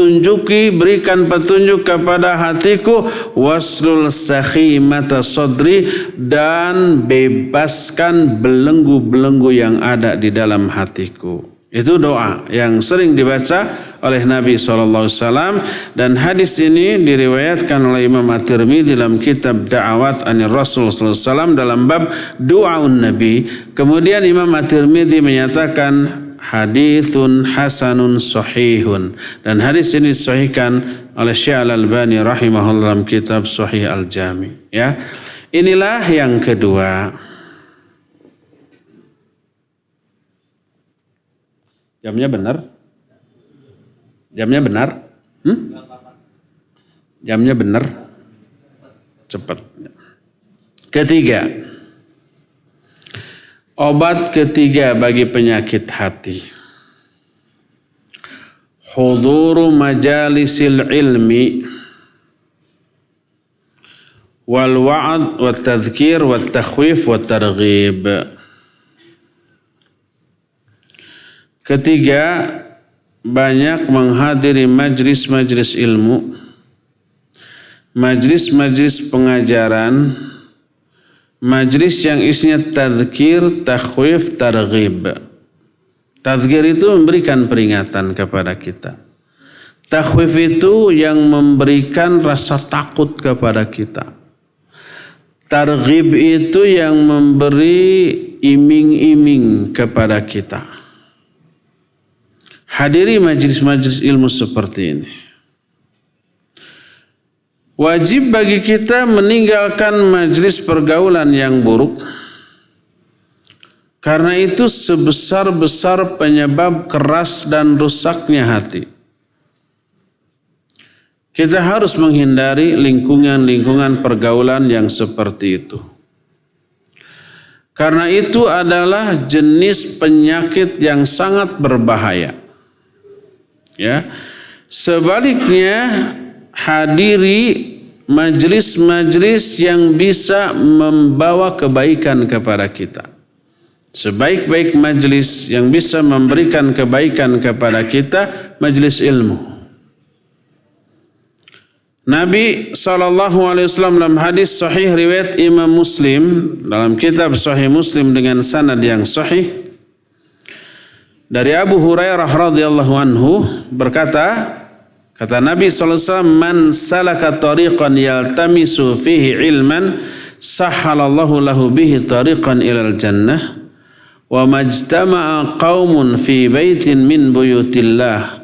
Speaker 1: berikan petunjuk kepada hatiku. Waslul sakhimata sadri, dan bebaskan belenggu-belenggu yang ada di dalam hatiku. Itu doa yang sering dibaca oleh Nabi SAW, dan hadis ini diriwayatkan oleh Imam At-Tirmidzi dalam kitab Da'awat anir Rasul SAW dalam bab Du'aun Nabi. Kemudian Imam At-Tirmidzi menyatakan hadithun hasanun sahihun, dan hadis ini disahihkan oleh Syekh Al-Albani rahimahullah dalam kitab Sahih Al-Jami, ya. Inilah yang kedua. Jamnya benar? Jamnya benar? Jamnya benar? Cepat. Ketiga. Obat ketiga bagi penyakit hati. Huduru majalisil ilmi wal wa'ad wat tadhkir wat takhwif wat targhib. Ketiga, banyak menghadiri majlis-majlis ilmu, majlis-majlis pengajaran, majlis yang isinya tadhkir, takhwif, targhib. Tadhkir itu memberikan peringatan kepada kita. Takhwif itu yang memberikan rasa takut kepada kita. Targhib itu yang memberi iming-iming kepada kita. Hadiri majlis-majlis ilmu seperti ini. Wajib bagi kita meninggalkan majlis pergaulan yang buruk, karena itu sebesar-besar penyebab keras dan rusaknya hati. Kita harus menghindari lingkungan-lingkungan pergaulan yang seperti itu. Karena itu adalah jenis penyakit yang sangat berbahaya. Ya. Sebaliknya, hadiri majlis-majlis yang bisa membawa kebaikan kepada kita. Sebaik-baik majlis yang bisa memberikan kebaikan kepada kita, majlis ilmu. Nabi SAW dalam hadis sahih riwayat Imam Muslim dalam kitab Sahih Muslim dengan sanad yang sahih dari Abu Hurairah radhiyallahu anhu berkata, kata Nabi SAW, man salaka tariqan yaltamisu fihi ilman sahhalallahu lahu bihi tariqan ilal jannah wa majtama'a qaumun fi baitin min buyutillah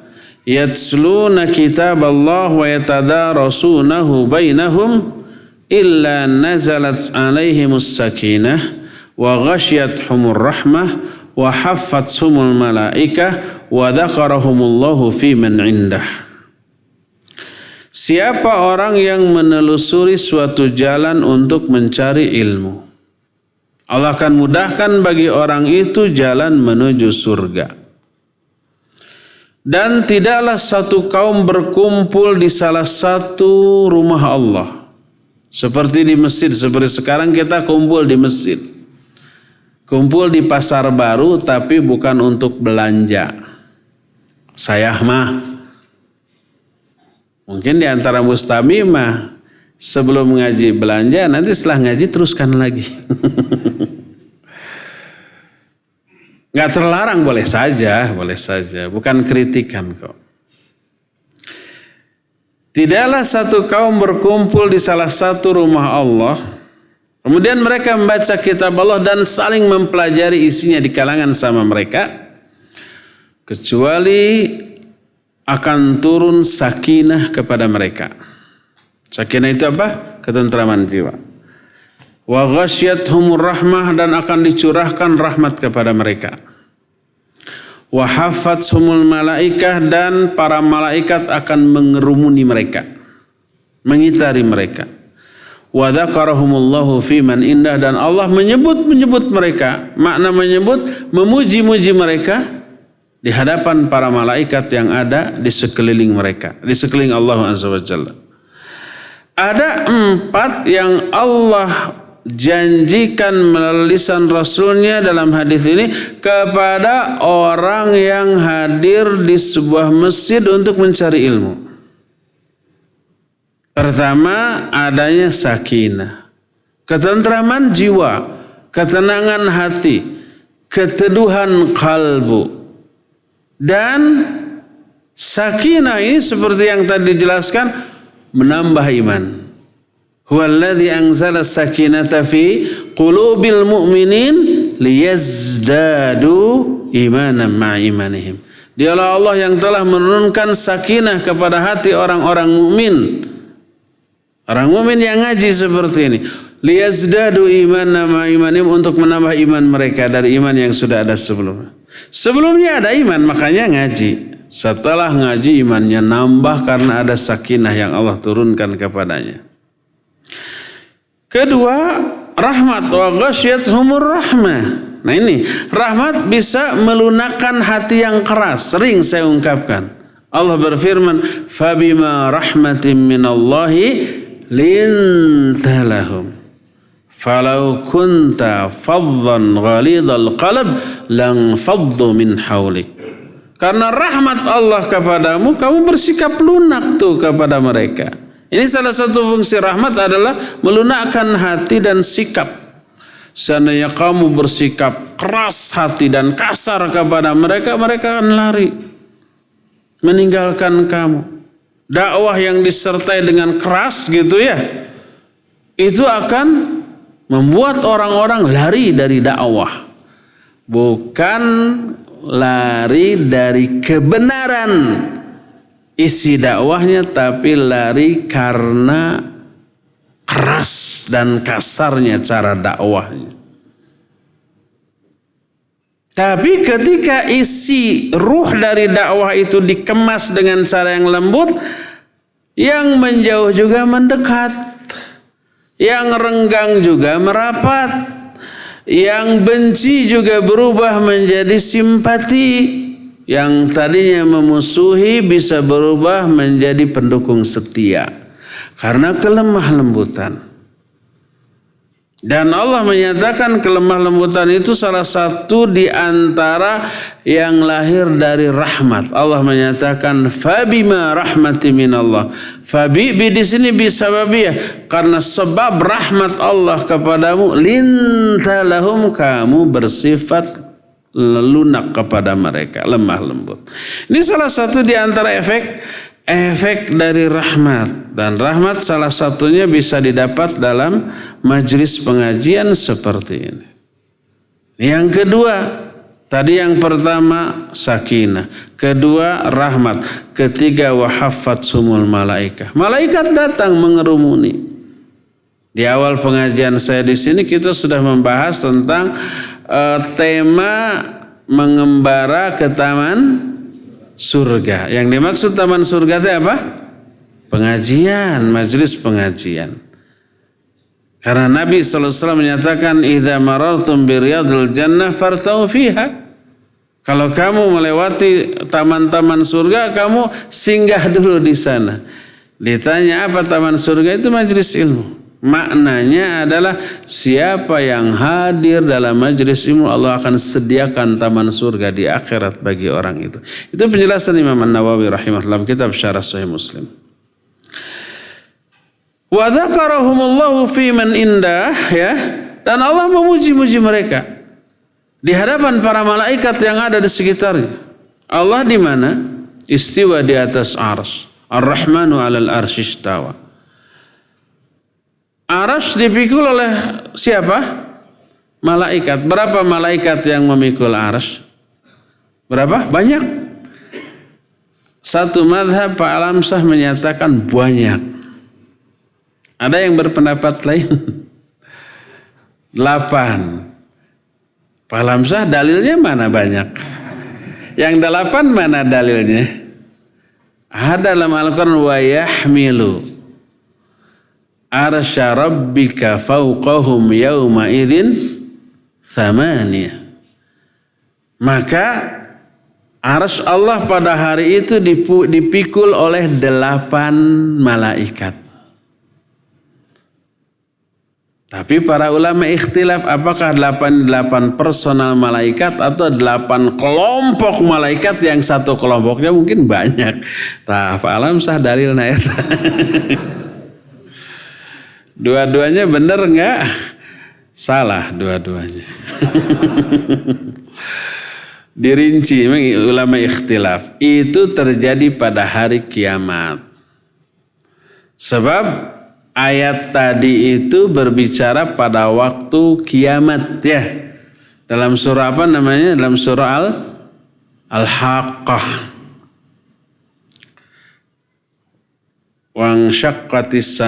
Speaker 1: yatsluna kitab Allah wa yatadarasunahu bainahum illa nazalat alaihimus sakinah wa ghasyiyatuhumur rahmah wa haffathumul malaikah wa dzakarahumullahu fi man indah. Siapa orang yang menelusuri suatu jalan untuk mencari ilmu, Allah akan mudahkan bagi orang itu jalan menuju surga. Dan tidaklah satu kaum berkumpul di salah satu rumah Allah. Seperti di masjid, seperti sekarang kita kumpul di masjid. Kumpul di pasar baru tapi bukan untuk belanja. Saya mah. Mungkin di antara mustamimah sebelum ngaji belanja, nanti setelah ngaji teruskan lagi. Nggak terlarang, boleh saja, bukan kritikan kok. Tidaklah satu kaum berkumpul di salah satu rumah Allah, Kemudian mereka membaca kitab Allah dan saling mempelajari isinya di kalangan sama mereka. Kecuali akan turun sakinah kepada mereka. Sakinah itu apa? Ketentraman jiwa. Wa ghasyiyatuhumur rahmah, dan akan dicurahkan rahmat kepada mereka. Wa hafathumul malaikah, dan para malaikat akan mengerumuni mereka, mengitari mereka. Wa dzakarahumullahu fi man indah, dan Allah menyebut mereka. Makna menyebut, memuji-muji mereka di hadapan para malaikat yang ada di sekeliling mereka, di sekeliling Allah Azza wa Jalla. Ada 4 yang Allah janjikan melalui lisan Rasulnya dalam hadis ini kepada orang yang hadir di sebuah masjid untuk mencari ilmu. Pertama, adanya sakinah, ketentraman jiwa, ketenangan hati, keteduhan kalbu. Dan sakinah ini seperti yang tadi dijelaskan, menambah iman. Huwallazi anzala sakinata fi qulubil mu'minin liyazdadu imanan ma'a imanihim. Dialah Allah yang telah menurunkan sakinah kepada hati orang-orang mukmin. Orang mukmin yang ngaji seperti ini, liyazdadu imanan ma'a imanihim, untuk menambah iman mereka dari iman yang sudah ada sebelumnya. Sebelumnya ada iman, makanya ngaji. Setelah ngaji imannya nambah karena ada sakinah yang Allah turunkan kepadanya. Kedua, rahmat. Wa ghasyiyatuhumur rahmah. Nah ini, rahmat bisa melunakkan hati yang keras. Sering saya ungkapkan. Allah berfirman, fabima rahmatin minallahi linta lahum. Falau kunta faddan ghalidhal qalb lang faddu min haulik. Karena rahmat Allah kepadamu, kamu bersikap lunak tuh kepada mereka. Ini salah satu fungsi rahmat adalah melunakkan hati dan sikap. Seandainya kamu bersikap keras hati dan kasar kepada mereka, mereka akan lari, meninggalkan kamu. Dakwah yang disertai dengan keras gitu ya, itu akan membuat orang-orang lari dari dakwah. Bukan lari dari kebenaran isi dakwahnya, tapi lari karena keras dan kasarnya cara dakwahnya. Tapi ketika isi ruh dari dakwah itu dikemas dengan cara yang lembut, yang menjauh juga mendekat, yang renggang juga merapat, yang benci juga berubah menjadi simpati, yang tadinya memusuhi bisa berubah menjadi pendukung setia karena kelemah lembutan. Dan Allah menyatakan kelemah lembutan itu salah satu di antara yang lahir dari rahmat. Allah menyatakan fabima rahmati minallah. Fabi di sini bisababiyah, karena sebab rahmat Allah kepadamu, linta lahum, kamu bersifat lunak kepada mereka, lemah lembut. Ini salah satu di antara efek dari rahmat. Dan rahmat salah satunya bisa didapat dalam majelis pengajian seperti ini. Yang kedua, tadi yang pertama sakinah, kedua rahmat, ketiga wahafatsumul malaikah. Malaikat datang mengerumuni. Di awal pengajian saya di sini kita sudah membahas tentang tema mengembara ke taman surga. Yang dimaksud taman surga itu apa? Pengajian, majelis pengajian. Karena Nabi SAW menyatakan, idza marartum biriyadil jannah fartau fiha. Kalau kamu melewati taman-taman surga, kamu singgah dulu di sana. Ditanya apa taman surga? Itu majelis ilmu. Maknanya adalah siapa yang hadir dalam majelis ilmu, Allah akan sediakan taman surga di akhirat bagi orang itu. Itu penjelasan Imam An-Nawawi rahimahullah kitab Syarah Sahih Muslim. Wa dzakarahumullahu fi man indah, ya, dan Allah memuji-muji mereka di hadapan para malaikat yang ada di sekitarnya. Allah di mana? Istiwa di atas arsy. Ar-Rahmanu 'alal arsy istawa. Arsy dipikul oleh siapa? Malaikat. Berapa malaikat yang memikul arsy? Berapa? Banyak. Satu mazhab Pak Alamsyah menyatakan banyak. Ada yang berpendapat lain. 8. Pak Alamsyah dalilnya mana banyak? Yang 8 mana dalilnya? Ada dalam Al-Quran wa yahmilu arsya rabbika fawqahum yawma idzin thamaniyah. Maka arsy Allah pada hari itu dipikul oleh 8 malaikat. Tapi para ulama ikhtilaf apakah 8 personal malaikat atau 8 kelompok malaikat yang satu kelompoknya mungkin banyak. Tah Pak Alamsyah dalilna eta. Dua-duanya benar enggak? Salah dua-duanya. Dirinci ulama ikhtilaf. Itu terjadi pada hari kiamat. Sebab ayat tadi itu berbicara pada waktu kiamat ya. Dalam surah apa namanya? Dalam surah Al-Haqqah. Wang syaqqatis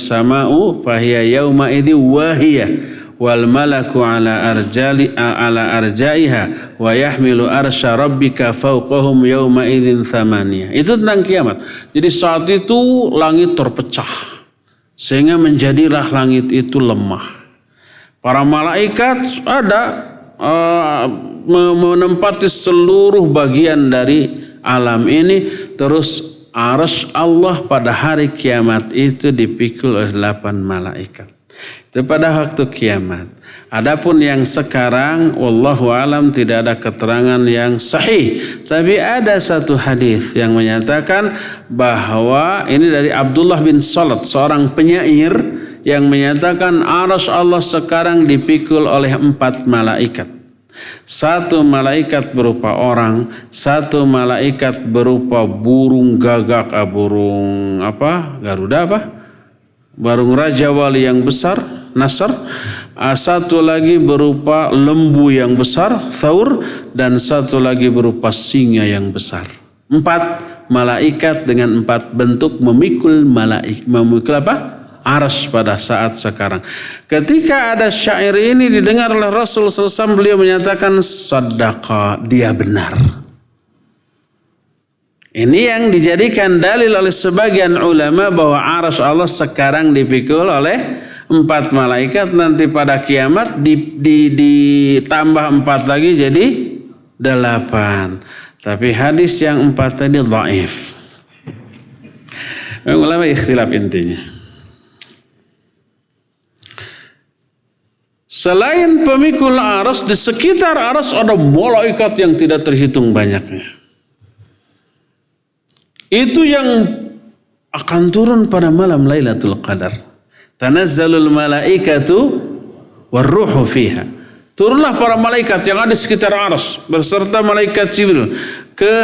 Speaker 1: sama'u fahiya yauma idzi wahiyah wal malaku ala arjaiha wa yahmilu arsya rabbika fawqahum yawma idzin thamaniyah. Itu tentang kiamat. Jadi saat itu langit terpecah sehingga menjadilah langit itu lemah. Para malaikat ada menempati seluruh bagian dari alam ini. Terus arsy Allah pada hari kiamat itu dipikul oleh 8 malaikat. Itu pada waktu kiamat. Adapun yang sekarang wallahu alam tidak ada keterangan yang sahih. Tapi ada satu hadis yang menyatakan bahwa ini dari Abdullah bin Salat, seorang penyair yang menyatakan arsy Allah sekarang dipikul oleh 4 malaikat. 1 malaikat berupa orang, 1 malaikat berupa burung gagak, burung apa? Garuda apa? Burung Raja Wali yang besar, Nasr. 1 lagi berupa lembu yang besar, Thaur. Dan 1 lagi berupa singa yang besar. 4 malaikat dengan 4 bentuk memikul apa? Arsy pada saat sekarang. Ketika ada syair ini didengar oleh Rasul SAW, beliau menyatakan saddaqa, dia benar. Ini yang dijadikan dalil oleh sebagian ulama bahwa arsy Allah sekarang dipikul oleh 4 malaikat, nanti pada kiamat ditambah 4 lagi jadi 8. Tapi hadis yang 4 tadi dhaif. Ulama ikhtilaf intinya. Selain pemikul arsy, di sekitar arsy ada malaikat yang tidak terhitung banyaknya. Itu yang akan turun pada malam Lailatul Qadar. Tanazzalul malaikatu warruhu fiha. Turunlah para malaikat yang ada di sekitar arsy beserta malaikat Jibril ke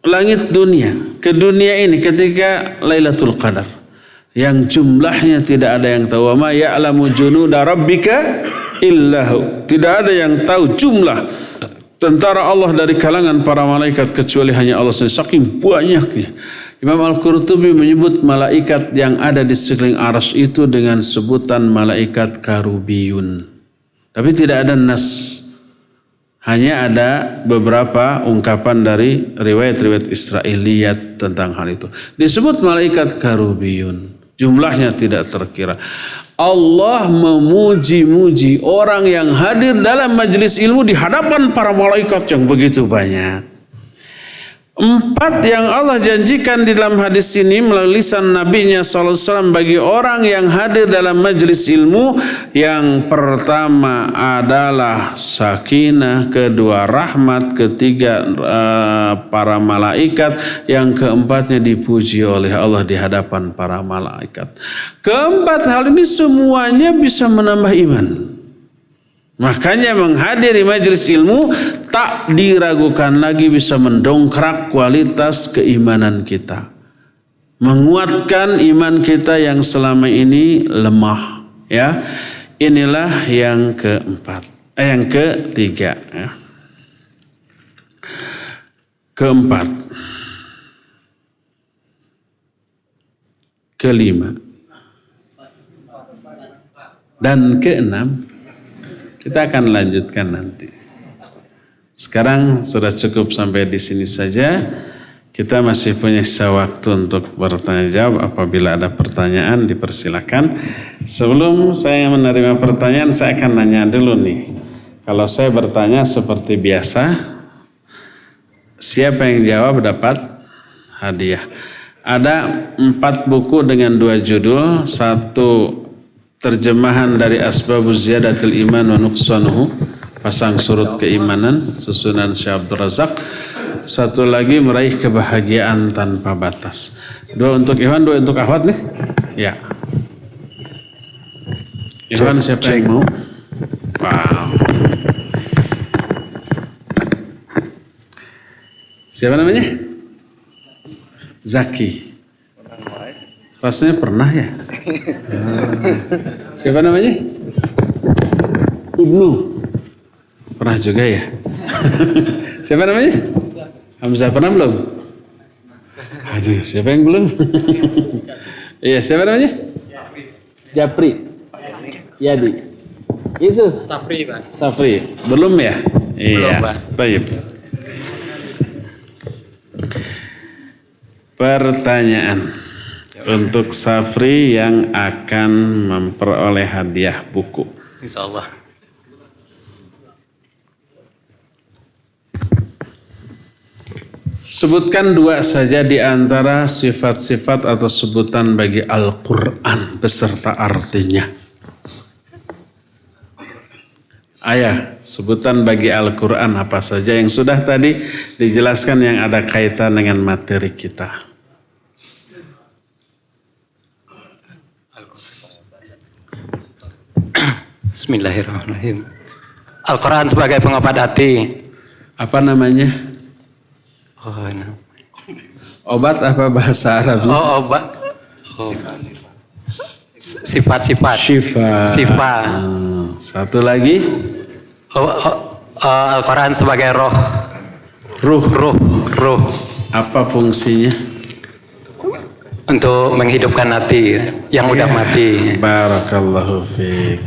Speaker 1: langit dunia, ke dunia ini ketika Lailatul Qadar. Yang jumlahnya tidak ada yang tahu. Wa ma ya'lamu junuda rabbika illahu. Tidak ada yang tahu jumlah tentara Allah dari kalangan para malaikat kecuali hanya Allah sendiri. Saking banyaknya. Imam Al-Qurtubi menyebut malaikat yang ada di sekeliling arsy itu dengan sebutan malaikat karubiyun. Tapi tidak ada nas. Hanya ada beberapa ungkapan dari riwayat-riwayat Israiliyat tentang hal itu. Disebut malaikat karubiyun. Jumlahnya tidak terkira. Allah memuji-muji orang yang hadir dalam majelis ilmu di hadapan para malaikat yang begitu banyak. 4 yang Allah janjikan di dalam hadis ini melalui lisan Nabi-Nya SAW bagi orang yang hadir dalam majelis ilmu. Yang pertama adalah sakinah, kedua rahmat, ketiga para malaikat, yang keempatnya dipuji oleh Allah di hadapan para malaikat. Keempat hal ini semuanya bisa menambah iman. Makanya menghadiri majelis ilmu tak diragukan lagi bisa mendongkrak kualitas keimanan kita. menguatkan iman kita yang selama ini lemah, ya. Inilah yang keempat, yang ketiga, ya. Keempat, kelima, dan keenam kita akan lanjutkan nanti. Sekarang sudah cukup sampai di sini saja. Kita masih punya sisa waktu untuk bertanya jawab. Apabila ada pertanyaan dipersilakan. Sebelum saya menerima pertanyaan, saya akan nanya dulu nih. Kalau saya bertanya seperti biasa, siapa yang jawab dapat hadiah. Ada 4 buku dengan 2 judul. 1 terjemahan dari Asbabuz Ziyadatil Iman wa Nuqsanuhu, pasang surut keimanan, susunan Syekh Abdul Razak. 1 lagi meraih kebahagiaan tanpa batas. 2 untuk Iwan, 2 untuk Ahwat nih. Ya. Iwan siapa yang mau? Wow. Siapa namanya? Zaki. Rasanya pernah ya? Siapa namanya? Ibnu. Pernah juga ya? Siapa namanya? Hamzah pernah belum? Aduh, siapa yang belum? Iya, siapa namanya? Japri. Yadi. Itu?
Speaker 2: Safri, Pak.
Speaker 1: Safri. Belum ya? Iya.
Speaker 2: Belum, Pak.
Speaker 1: Baik. Pertanyaan untuk Safri yang akan memperoleh hadiah buku.
Speaker 2: Insyaallah.
Speaker 1: Sebutkan 2 saja di antara sifat-sifat atau sebutan bagi Al-Quran beserta artinya. Ayah, sebutan bagi Al-Quran apa saja yang sudah tadi dijelaskan yang ada kaitan dengan materi kita.
Speaker 2: Bismillahirrahmanirrahim. Al-Quran sebagai pengobat hati.
Speaker 1: Apa namanya?
Speaker 2: Oh, no.
Speaker 1: Obat apa bahasa Arabnya?
Speaker 2: Oh, obat. Oh. Sifat-sifat.
Speaker 1: Syifa.
Speaker 2: Sifat.
Speaker 1: Satu lagi?
Speaker 2: Al-Quran sebagai roh. Ruh.
Speaker 1: Apa fungsinya?
Speaker 2: Untuk menghidupkan hati yang udah mati.
Speaker 1: Barakallahu fiik.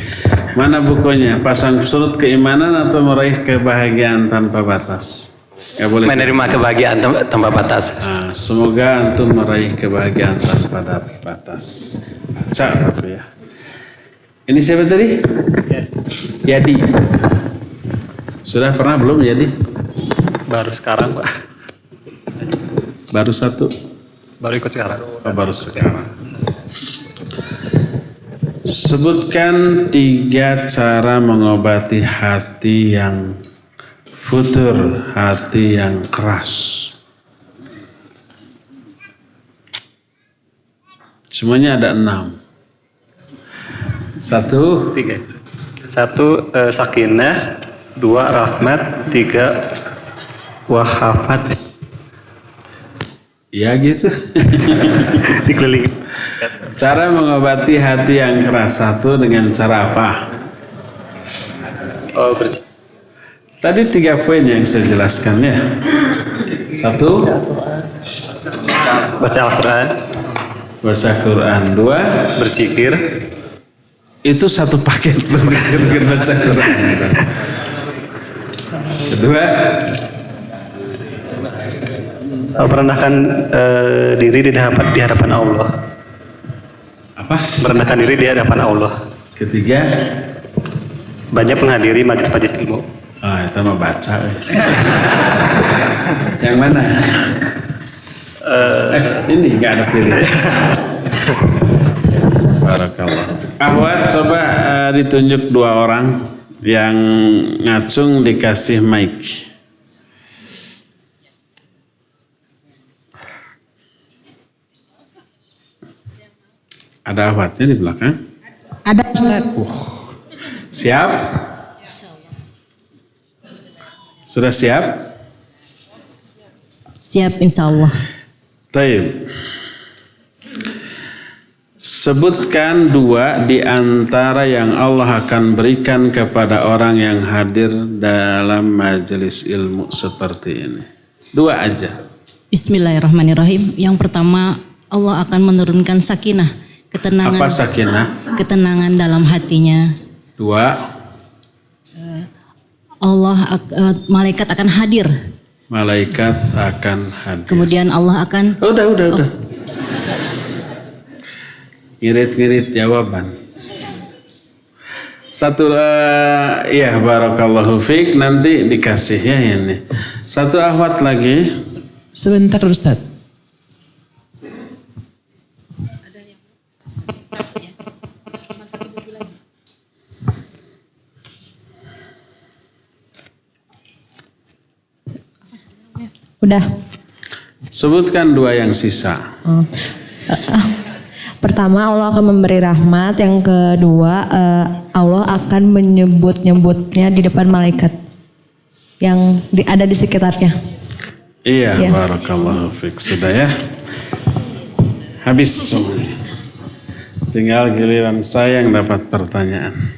Speaker 1: Mana bukunya? Pasang surut keimanan atau meraih kebahagiaan tanpa batas? Ya boleh.
Speaker 2: Menerima kebahagiaan tanpa batas.
Speaker 1: Nah, semoga antum meraih kebahagiaan tanpa batas. Baca tapi ya. Ini siapa tadi? Yadi. Sudah pernah belum Yadi?
Speaker 2: Baru sekarang, Pak.
Speaker 1: Baru 1.
Speaker 2: Baru ikut sekarang.
Speaker 1: Oh, baru sekarang. Sebutkan 3 cara mengobati hati yang futur, hati yang keras. Semuanya ada 6. 1.
Speaker 2: 3. 1 sakinah, 2 rahmat, 3 wahafat.
Speaker 1: Ya gitu.
Speaker 2: Dikelilingi.
Speaker 1: Cara mengobati hati yang keras. 1 dengan cara apa?
Speaker 2: Oh,
Speaker 1: Tadi 3 poin yang saya jelaskan ya. 1,
Speaker 2: baca Al-Quran.
Speaker 1: baca Quran. 2,
Speaker 2: Berzikir.
Speaker 1: itu 1 paket berzikir baca Quran. Kedua,
Speaker 2: Merendahkan diri di hadapan Allah.
Speaker 1: apa?
Speaker 2: Merendahkan diri di hadapan Allah.
Speaker 1: Ketiga,
Speaker 2: Banyak menghadiri majelis ilmu.
Speaker 1: itu mah baca. Yang mana? Ini nggak ada pilihan. Barakallah. Ahwat, coba ditunjuk 2 orang yang ngacung dikasih mic. Ada Ahwatnya di belakang?
Speaker 3: Ada Ustaz.
Speaker 1: Siap? Sudah siap?
Speaker 3: Siap insya Allah.
Speaker 1: Taib. Sebutkan 2 di antara yang Allah akan berikan kepada orang yang hadir dalam majelis ilmu seperti ini. 2 aja.
Speaker 3: Bismillahirrahmanirrahim. Yang pertama, Allah akan menurunkan sakinah, ketenangan.
Speaker 1: Apa sakinah?
Speaker 3: Ketenangan dalam hatinya.
Speaker 1: 2.
Speaker 3: Malaikat akan hadir.
Speaker 1: Malaikat akan hadir.
Speaker 3: Kemudian Allah akan.
Speaker 1: Udah. Ngirit-ngirit jawaban. Satu, ya barakallahu fiik, nanti dikasih ya ini. Satu akhwat lagi.
Speaker 4: Sebentar Ustaz.
Speaker 5: Udah.
Speaker 1: Sebutkan 2 yang sisa.
Speaker 5: Pertama, Allah akan memberi rahmat. Yang kedua, Allah akan menyebut-nyebutnya di depan malaikat yang ada di sekitarnya.
Speaker 1: Iya,
Speaker 5: Ya.
Speaker 1: barakallahu fiik. Sudah ya. Habis semuanya. Tinggal giliran saya yang dapat pertanyaan.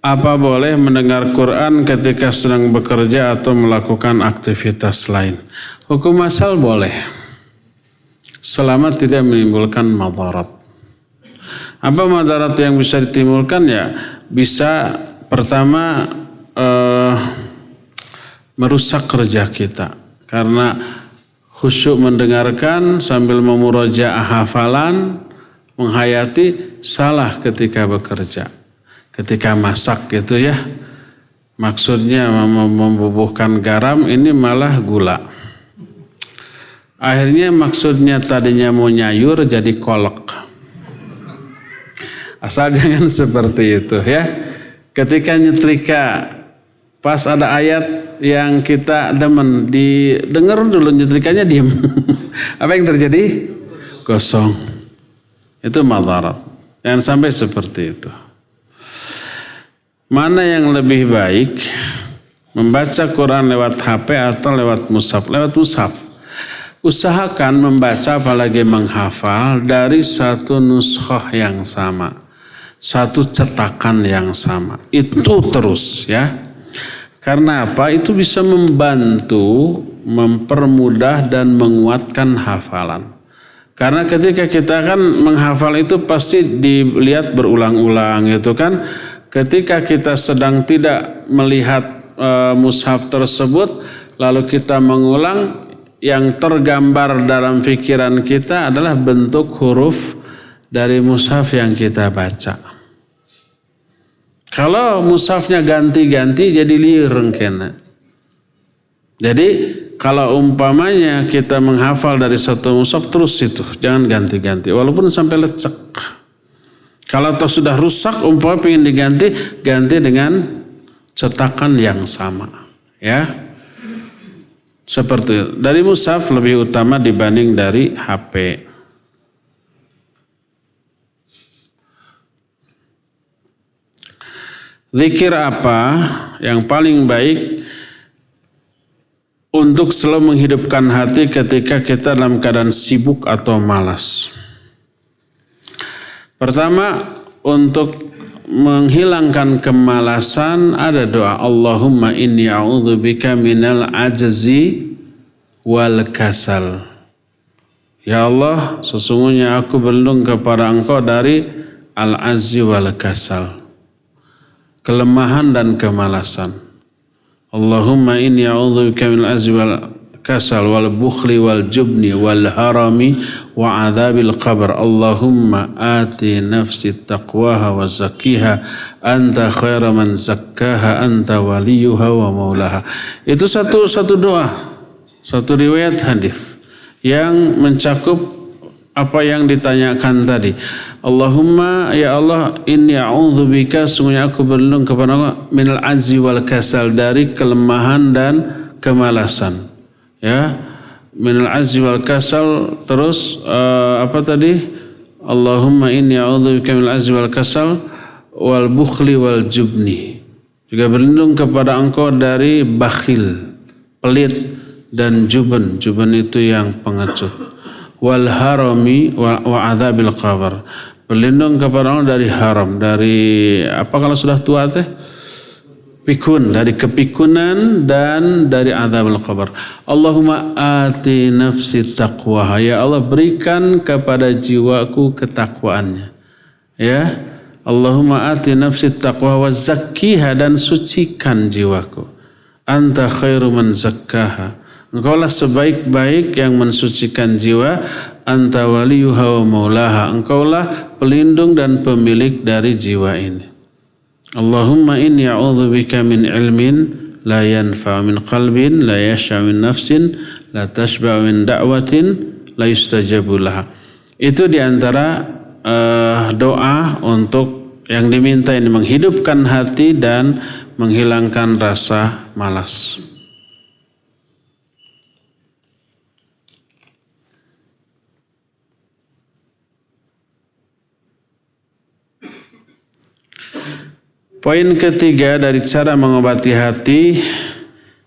Speaker 1: Apa boleh mendengar Quran ketika sedang bekerja atau melakukan aktivitas lain? Hukum asal boleh, selama tidak menimbulkan madarat. Apa madarat yang bisa ditimbulkan? Ya, bisa pertama merusak kerja kita. Karena khusyuk mendengarkan sambil memurojaah hafalan, menghayati, salah ketika bekerja. Ketika masak gitu ya, maksudnya membubuhkan garam, ini malah gula. Akhirnya maksudnya tadinya mau nyayur jadi kolak. Asal jangan seperti itu ya. Ketika nyetrika, pas ada ayat yang kita demen, didengar dulu nyetrikanya diem. Apa yang terjadi? Kosong. Itu madarat. Jangan sampai seperti itu. Mana yang lebih baik, membaca Quran lewat HP atau lewat mushaf? Lewat mushaf. Usahakan membaca apalagi menghafal dari satu nuskhah yang sama, satu cetakan yang sama. Itu terus ya. Karena apa? Itu bisa membantu, mempermudah dan menguatkan hafalan. Karena ketika kita kan menghafal itu pasti dilihat berulang-ulang gitu kan. Ketika kita sedang tidak melihat mushaf tersebut, lalu kita mengulang, yang tergambar dalam pikiran kita adalah bentuk huruf dari mushaf yang kita baca. Kalau mushafnya ganti-ganti jadi liur kena. Jadi kalau umpamanya kita menghafal dari satu mushaf terus itu, jangan ganti-ganti walaupun sampai lecek. Kalau toh sudah rusak, umpama ingin diganti, ganti dengan cetakan yang sama. Ya, seperti itu. Dari mushaf lebih utama dibanding dari HP. Zikir apa yang paling baik untuk selalu menghidupkan hati ketika kita dalam keadaan sibuk atau malas? Pertama, untuk menghilangkan kemalasan ada doa, Allahumma inni a'udzubika minal ajzi wal kasal. Ya Allah, sesungguhnya aku berlindung kepada Engkau dari al-ajzi wal kasal, kelemahan dan kemalasan. Allahumma inni a'udzubika minal ajzi wal kasal wal bukhli wal jubni wal harami wa adzabil qabr. Allahumma ati nafsi taqwaha wa zakkiha anta khaira man zakkaha anta waliyuha wa maulaha. Itu satu doa, satu riwayat hadis yang mencakup apa yang ditanyakan tadi. Allahumma, ya Allah, inni a'udzubika, sungguhnya aku berlindung kepada Allah, minal ajzi wal kasal, dari kelemahan dan kemalasan. Ya, minal ajzi wal kasal. Terus apa tadi? Allahumma inni a'udzubika minal ajzi wal kasal wal bukhli wal jubni. Juga berlindung kepada engkau dari bakhil, pelit dan juben. Juben itu yang pengecut. Wal harami wa adzabil qabr. Berlindung kepada Allah dari haram, dari apa kalau sudah tua teh? Pikun, dari kepikunan dan dari azabul qabr. Allahumma ati nafsi taqwaha. Ya Allah, berikan kepada jiwaku ketakwaannya. Ya, Allahumma ati nafsi taqwa wa zakkiha, dan sucikan jiwaku. Anta khairu man zakkaha. Engkaulah sebaik-baik yang mensucikan jiwa. Anta waliyuha wa maulaha. Engkaulah pelindung dan pemilik dari jiwa ini. Allahumma inni a'udzubika min ilmin la yanfa, min qalbin la yash'a, min nafsin la tashba, min da'watin la yustajabu laha. Itu diantara doa untuk yang diminta ini, menghidupkan hati dan menghilangkan rasa malas. Poin ketiga dari cara mengobati hati,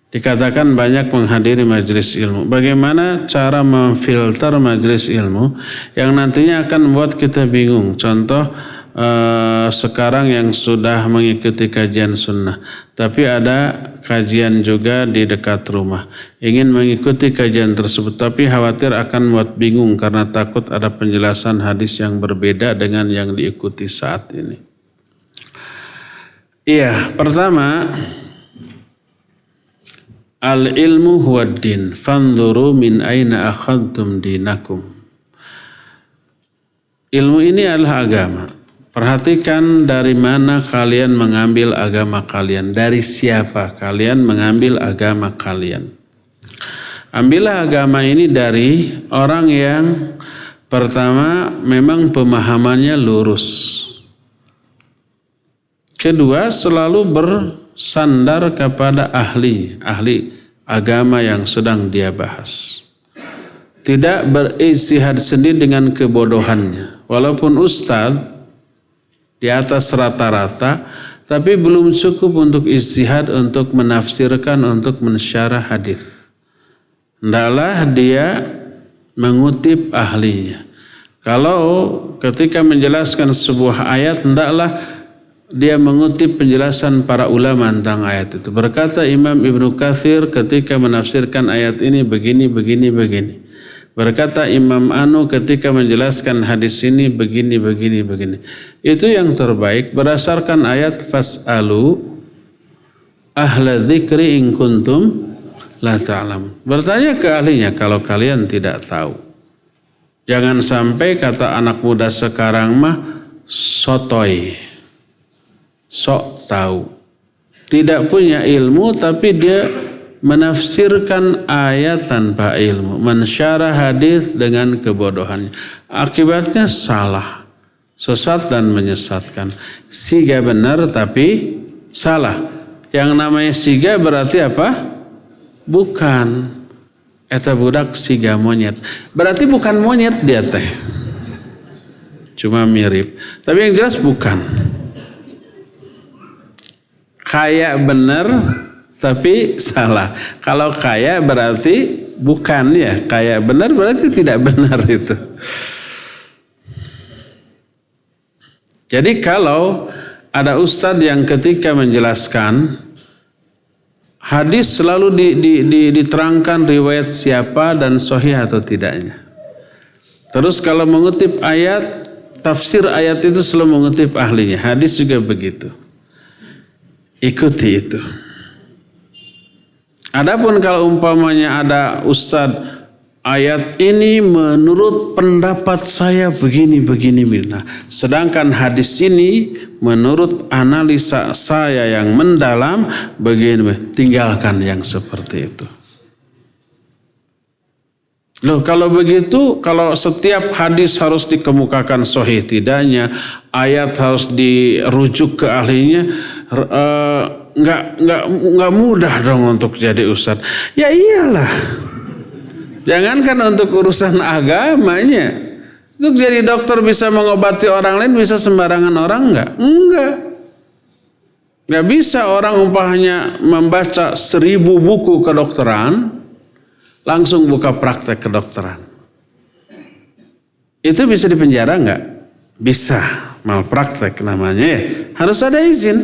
Speaker 1: dikatakan banyak menghadiri majelis ilmu. Bagaimana cara memfilter majelis ilmu yang nantinya akan membuat kita bingung. Contoh sekarang yang sudah mengikuti kajian sunnah, tapi ada kajian juga di dekat rumah. Ingin mengikuti kajian tersebut, tapi khawatir akan membuat bingung karena takut ada penjelasan hadis yang berbeda dengan yang diikuti saat ini. Iya, pertama, al-ilmu huwa din, fanzuru min aina akhadtum dinakum. Ilmu ini adalah agama. Perhatikan dari mana kalian mengambil agama kalian, dari siapa kalian mengambil agama kalian. Ambillah agama ini dari orang yang pertama memang pemahamannya lurus. Kedua, selalu bersandar kepada ahli agama yang sedang dia bahas. Tidak berijtihad sendiri dengan kebodohannya. Walaupun ustadz di atas rata-rata, tapi belum cukup untuk ijtihad, untuk menafsirkan, untuk mensyarah hadis. Hendaklah dia mengutip ahlinya. Kalau ketika menjelaskan sebuah ayat, hendaklah dia mengutip penjelasan para ulama tentang ayat itu. Berkata Imam Ibnu Katsir ketika menafsirkan ayat ini begini. Berkata Imam Anu ketika menjelaskan hadis ini begini. Itu yang terbaik berdasarkan ayat fas'alu ahla dzikri in kuntum la ta'lam. Bertanya ke ahlinya kalau kalian tidak tahu. Jangan sampai kata anak muda sekarang mah sotoy, sok tahu, tidak punya ilmu tapi dia menafsirkan ayat tanpa ilmu, mensyarah hadis dengan kebodohannya. Akibatnya salah, sesat dan menyesatkan. Siga benar tapi salah. Yang namanya siga berarti apa? Bukan. Eta budak siga monyet. Berarti bukan monyet dia teh. Cuma mirip. Tapi yang jelas bukan. Kaya benar tapi salah. Kalau kaya berarti bukan ya. Kaya benar berarti tidak benar itu. Jadi kalau ada ustadz yang ketika menjelaskan hadis selalu diterangkan riwayat siapa dan sahih atau tidaknya. Terus kalau mengutip ayat, tafsir ayat itu selalu mengutip ahlinya. Hadis juga begitu. Ikuti itu. Adapun kalau umpamanya ada ustadz, ayat ini menurut pendapat saya begini. Nah, sedangkan hadis ini menurut analisa saya yang mendalam begini. Tinggalkan yang seperti itu. Loh, kalau begitu, kalau setiap hadis harus dikemukakan sahih tidaknya, ayat harus dirujuk ke ahlinya, nggak mudah dong untuk jadi ustadz. Ya iyalah, jangankan untuk urusan agamanya, Untuk jadi dokter bisa mengobati orang lain, bisa sembarangan orang enggak? Enggak. Enggak bisa orang umpamanya membaca 1000 buku kedokteran, langsung buka praktek kedokteran. Itu bisa dipenjara enggak? Bisa, malpraktek namanya ya. Harus ada izin.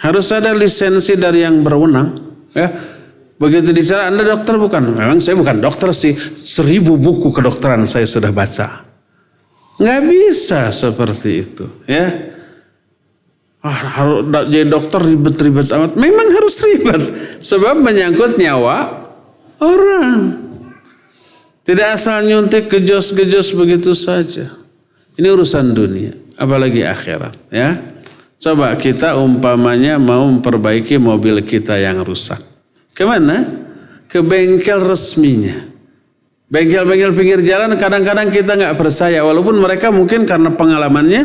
Speaker 1: Harus ada lisensi dari yang berwenang. Ya. Begitu bicara, Anda dokter bukan? Memang saya bukan dokter sih. 1000 buku kedokteran saya sudah baca. Nggak bisa seperti itu. Ya. Harus jadi dokter ribet-ribet amat. Memang harus ribet. Sebab menyangkut nyawa orang. Tidak asal nyuntik gejos-gejos begitu saja. Ini urusan dunia. Apalagi akhirat. Ya. Coba kita umpamanya mau memperbaiki mobil kita yang rusak. Kemana? Ke bengkel resminya. Bengkel-bengkel pinggir jalan kadang-kadang kita nggak percaya. Walaupun mereka mungkin karena pengalamannya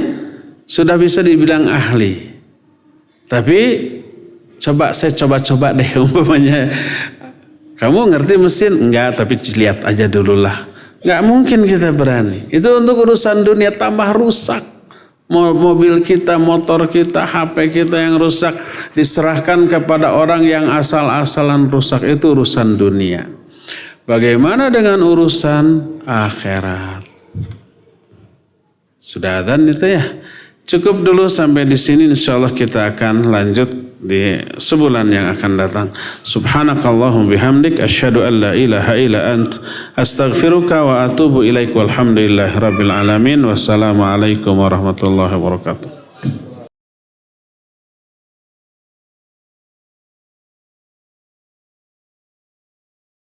Speaker 1: sudah bisa dibilang ahli. Tapi saya coba deh umpamanya. Kamu ngerti mesin? Enggak, tapi lihat aja dulu lah. Nggak mungkin kita berani. Itu untuk urusan dunia tambah rusak. Mobil kita, motor kita, HP kita yang rusak diserahkan kepada orang yang asal-asalan rusak. Itu urusan dunia. Bagaimana dengan urusan akhirat? Sudah adzan itu ya. Cukup dulu sampai di sini. Insyaallah kita akan lanjut di sebulan yang akan datang. Subhanakallahumma bihamdik asyhadu an la ilaha illa ant astaghfiruka wa atubu ilaik walhamdulillahirabbil alamin. Wassalamualaikum warahmatullahi wabarakatuh.